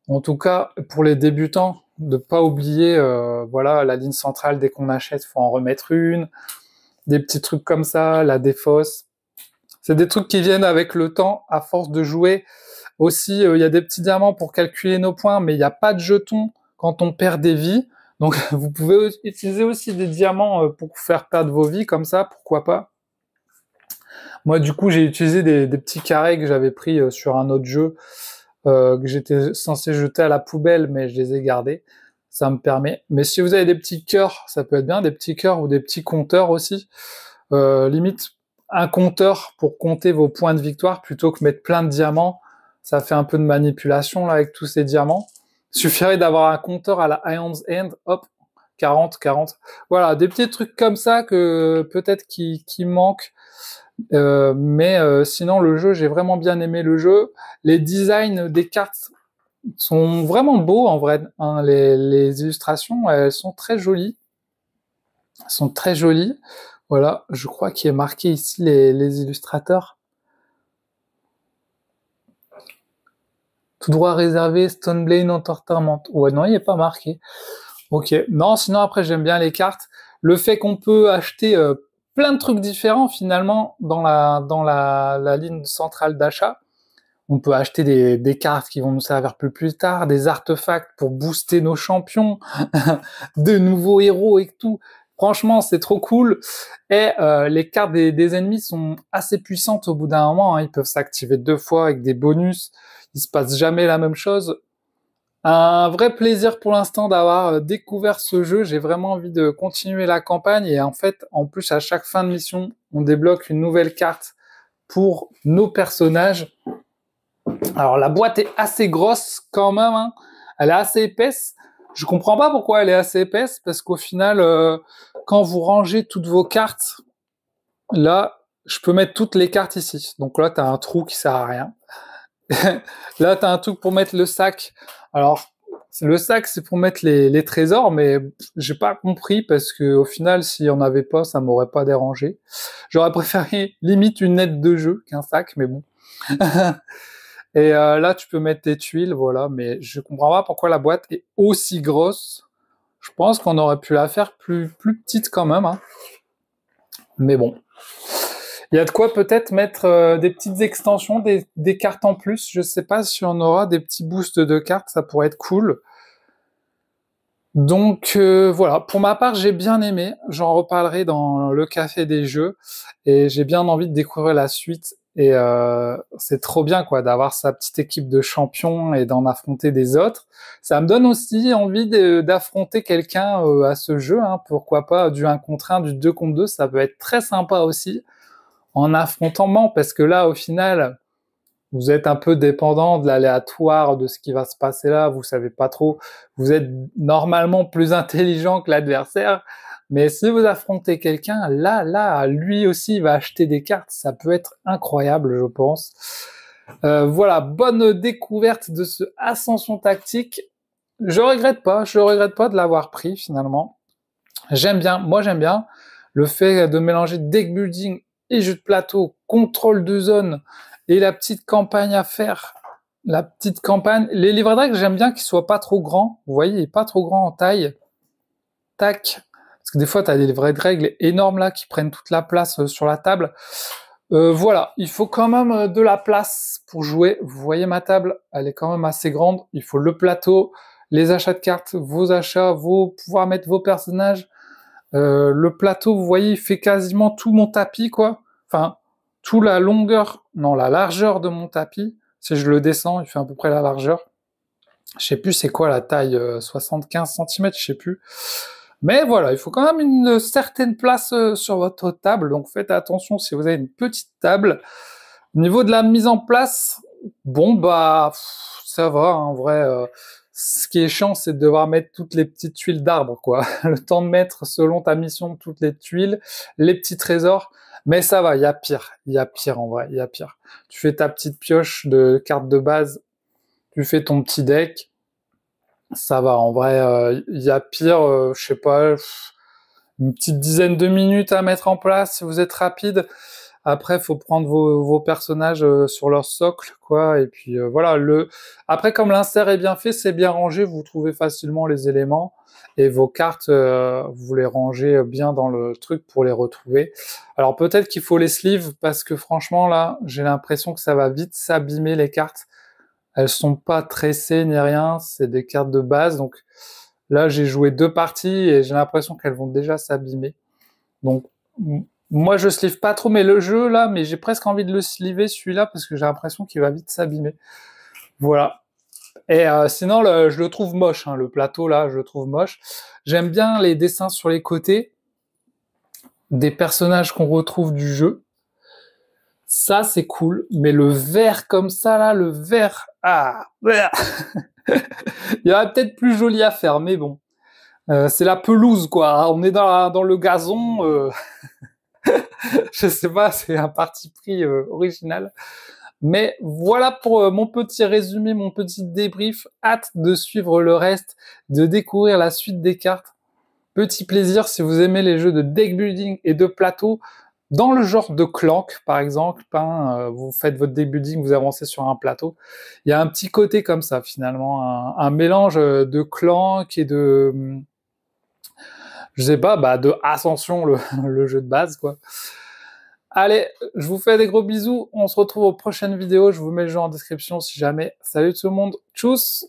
en tout cas pour les débutants, de pas oublier, voilà, la ligne centrale dès qu'on achète, faut en remettre une, des petits trucs comme ça, la défausse. C'est des trucs qui viennent avec le temps, à force de jouer. Aussi, il y a des petits diamants pour calculer nos points, mais il n'y a pas de jetons quand on perd des vies. Donc, vous pouvez utiliser aussi des diamants pour faire perdre vos vies, comme ça, pourquoi pas. Moi, du coup, j'ai utilisé des petits carrés que j'avais pris sur un autre jeu, que j'étais censé jeter à la poubelle, mais je les ai gardés. Ça me permet. Mais si vous avez des petits cœurs, ça peut être bien, des petits cœurs ou des petits compteurs aussi. Limite, un compteur pour compter vos points de victoire plutôt que mettre plein de diamants. Ça fait un peu de manipulation là avec tous ces diamants. Il suffirait d'avoir un compteur à la Iron's End, hop, 40, 40. Voilà, des petits trucs comme ça que peut-être qui manquent. Mais sinon, le jeu, j'ai vraiment bien aimé le jeu. Les designs des cartes sont vraiment beaux en vrai. Hein. Les illustrations, elles sont très jolies. Elles sont très jolies. Voilà, je crois qu'il est marqué ici les illustrateurs. Tout droit réservé, Stoneblade Entertainment. Ouais, non, il n'est pas marqué. Ok. Non, sinon après j'aime bien les cartes. Le fait qu'on peut acheter plein de trucs différents finalement dans la ligne centrale d'achat. On peut acheter des cartes qui vont nous servir plus tard, des artefacts pour booster nos champions, de nouveaux héros et tout. Franchement, c'est trop cool. Et les cartes des ennemis sont assez puissantes au bout d'un moment. Hein. Ils peuvent s'activer 2 fois avec des bonus. Il se passe jamais la même chose. Un vrai plaisir pour l'instant d'avoir découvert ce jeu. J'ai vraiment envie de continuer la campagne. Et en fait, en plus, à chaque fin de mission, on débloque une nouvelle carte pour nos personnages. Alors la boîte est assez grosse quand même, hein. Elle est assez épaisse. Je comprends pas pourquoi elle est assez épaisse, parce qu'au final, quand vous rangez toutes vos cartes, là, je peux mettre toutes les cartes ici. Donc là, tu as un trou qui sert à rien. Là, tu as un truc pour mettre le sac. Alors, le sac, c'est pour mettre les trésors, mais j'ai pas compris, parce que au final, s'il y en avait pas, ça m'aurait pas dérangé. J'aurais préféré limite une aide de jeu qu'un sac, mais bon. Et là, tu peux mettre tes tuiles, voilà, mais je comprends pas pourquoi la boîte est aussi grosse. Je pense qu'on aurait pu la faire plus petite quand même, hein. Mais bon. Il y a de quoi peut-être mettre des petites extensions, des cartes en plus. Je sais pas si on aura des petits boosts de cartes, ça pourrait être cool. Donc voilà, pour ma part, j'ai bien aimé. J'en reparlerai dans le café des jeux. Et j'ai bien envie de découvrir la suite. Et c'est trop bien quoi d'avoir sa petite équipe de champions et d'en affronter des autres. Ça me donne aussi envie d'affronter quelqu'un à ce jeu. Hein. Pourquoi pas du 1 contre 1, du 2 contre 2, ça peut être très sympa aussi. En affrontement, parce que là, au final, vous êtes un peu dépendant de l'aléatoire, de ce qui va se passer là, vous savez pas trop. Vous êtes normalement plus intelligent que l'adversaire, mais si vous affrontez quelqu'un, là, lui aussi va acheter des cartes, ça peut être incroyable, je pense. Voilà, bonne découverte de ce Ascension Tactique. Je regrette pas de l'avoir pris finalement. Moi j'aime bien le fait de mélanger deck building et jeu de plateau, contrôle de zone et la petite campagne à faire. La petite campagne. Les livrets de règles, j'aime bien qu'ils soient pas trop grands. Vous voyez, il est pas trop grand en taille. Tac. Parce que des fois, tu as des livrets de règles énormes là qui prennent toute la place sur la table. Voilà, il faut quand même de la place pour jouer. Vous voyez ma table, elle est quand même assez grande. Il faut le plateau, les achats de cartes, vos achats, pouvoir mettre vos personnages. Le plateau, vous voyez, il fait quasiment tout mon tapis, quoi. Enfin, tout la longueur, non, la largeur de mon tapis. Si je le descends, il fait à peu près la largeur. Je sais plus c'est quoi la taille, 75 centimètres, je sais plus. Mais voilà, il faut quand même une certaine place sur votre table, donc faites attention si vous avez une petite table. Au niveau de la mise en place, bon bah ça va, hein, en vrai. Ce qui est chiant, c'est de devoir mettre toutes les petites tuiles d'arbre, quoi. Le temps de mettre, selon ta mission, toutes les tuiles, les petits trésors. Mais ça va, il y a pire en vrai, il y a pire. Tu fais ta petite pioche de cartes de base, tu fais ton petit deck, ça va, en vrai, il y a pire, je sais pas, une petite dizaine de minutes à mettre en place si vous êtes rapide. Après, faut prendre vos personnages sur leur socle, quoi. Et puis voilà. Après, comme l'insert est bien fait, c'est bien rangé, vous trouvez facilement les éléments et vos cartes, vous les rangez bien dans le truc pour les retrouver. Alors peut-être qu'il faut les sleeves parce que franchement là, j'ai l'impression que ça va vite s'abîmer les cartes. Elles sont pas tressées ni rien, c'est des cartes de base. Donc là, j'ai joué 2 parties et j'ai l'impression qu'elles vont déjà s'abîmer. Donc moi, je sleeve pas trop mais le jeu là, mais j'ai presque envie de le sleever celui-là parce que j'ai l'impression qu'il va vite s'abîmer. Voilà. Et sinon, je le trouve moche, hein, le plateau là, je le trouve moche. J'aime bien les dessins sur les côtés des personnages qu'on retrouve du jeu. Ça, c'est cool. Mais le vert comme ça là, le vert, il y aurait peut-être plus joli à faire, mais bon. C'est la pelouse, quoi. On est dans le gazon. Je sais pas, c'est un parti pris original. Mais voilà pour mon petit résumé, mon petit débrief. Hâte de suivre le reste, de découvrir la suite des cartes. Petit plaisir si vous aimez les jeux de deck building et de plateau. Dans le genre de Clank, par exemple, hein, vous faites votre deck building, vous avancez sur un plateau. Il y a un petit côté comme ça, finalement, un mélange de Clank et de, je sais pas, bah de Ascension, le jeu de base, quoi. Allez, je vous fais des gros bisous. On se retrouve aux prochaines vidéos. Je vous mets le jeu en description si jamais. Salut tout le monde. Tchuss!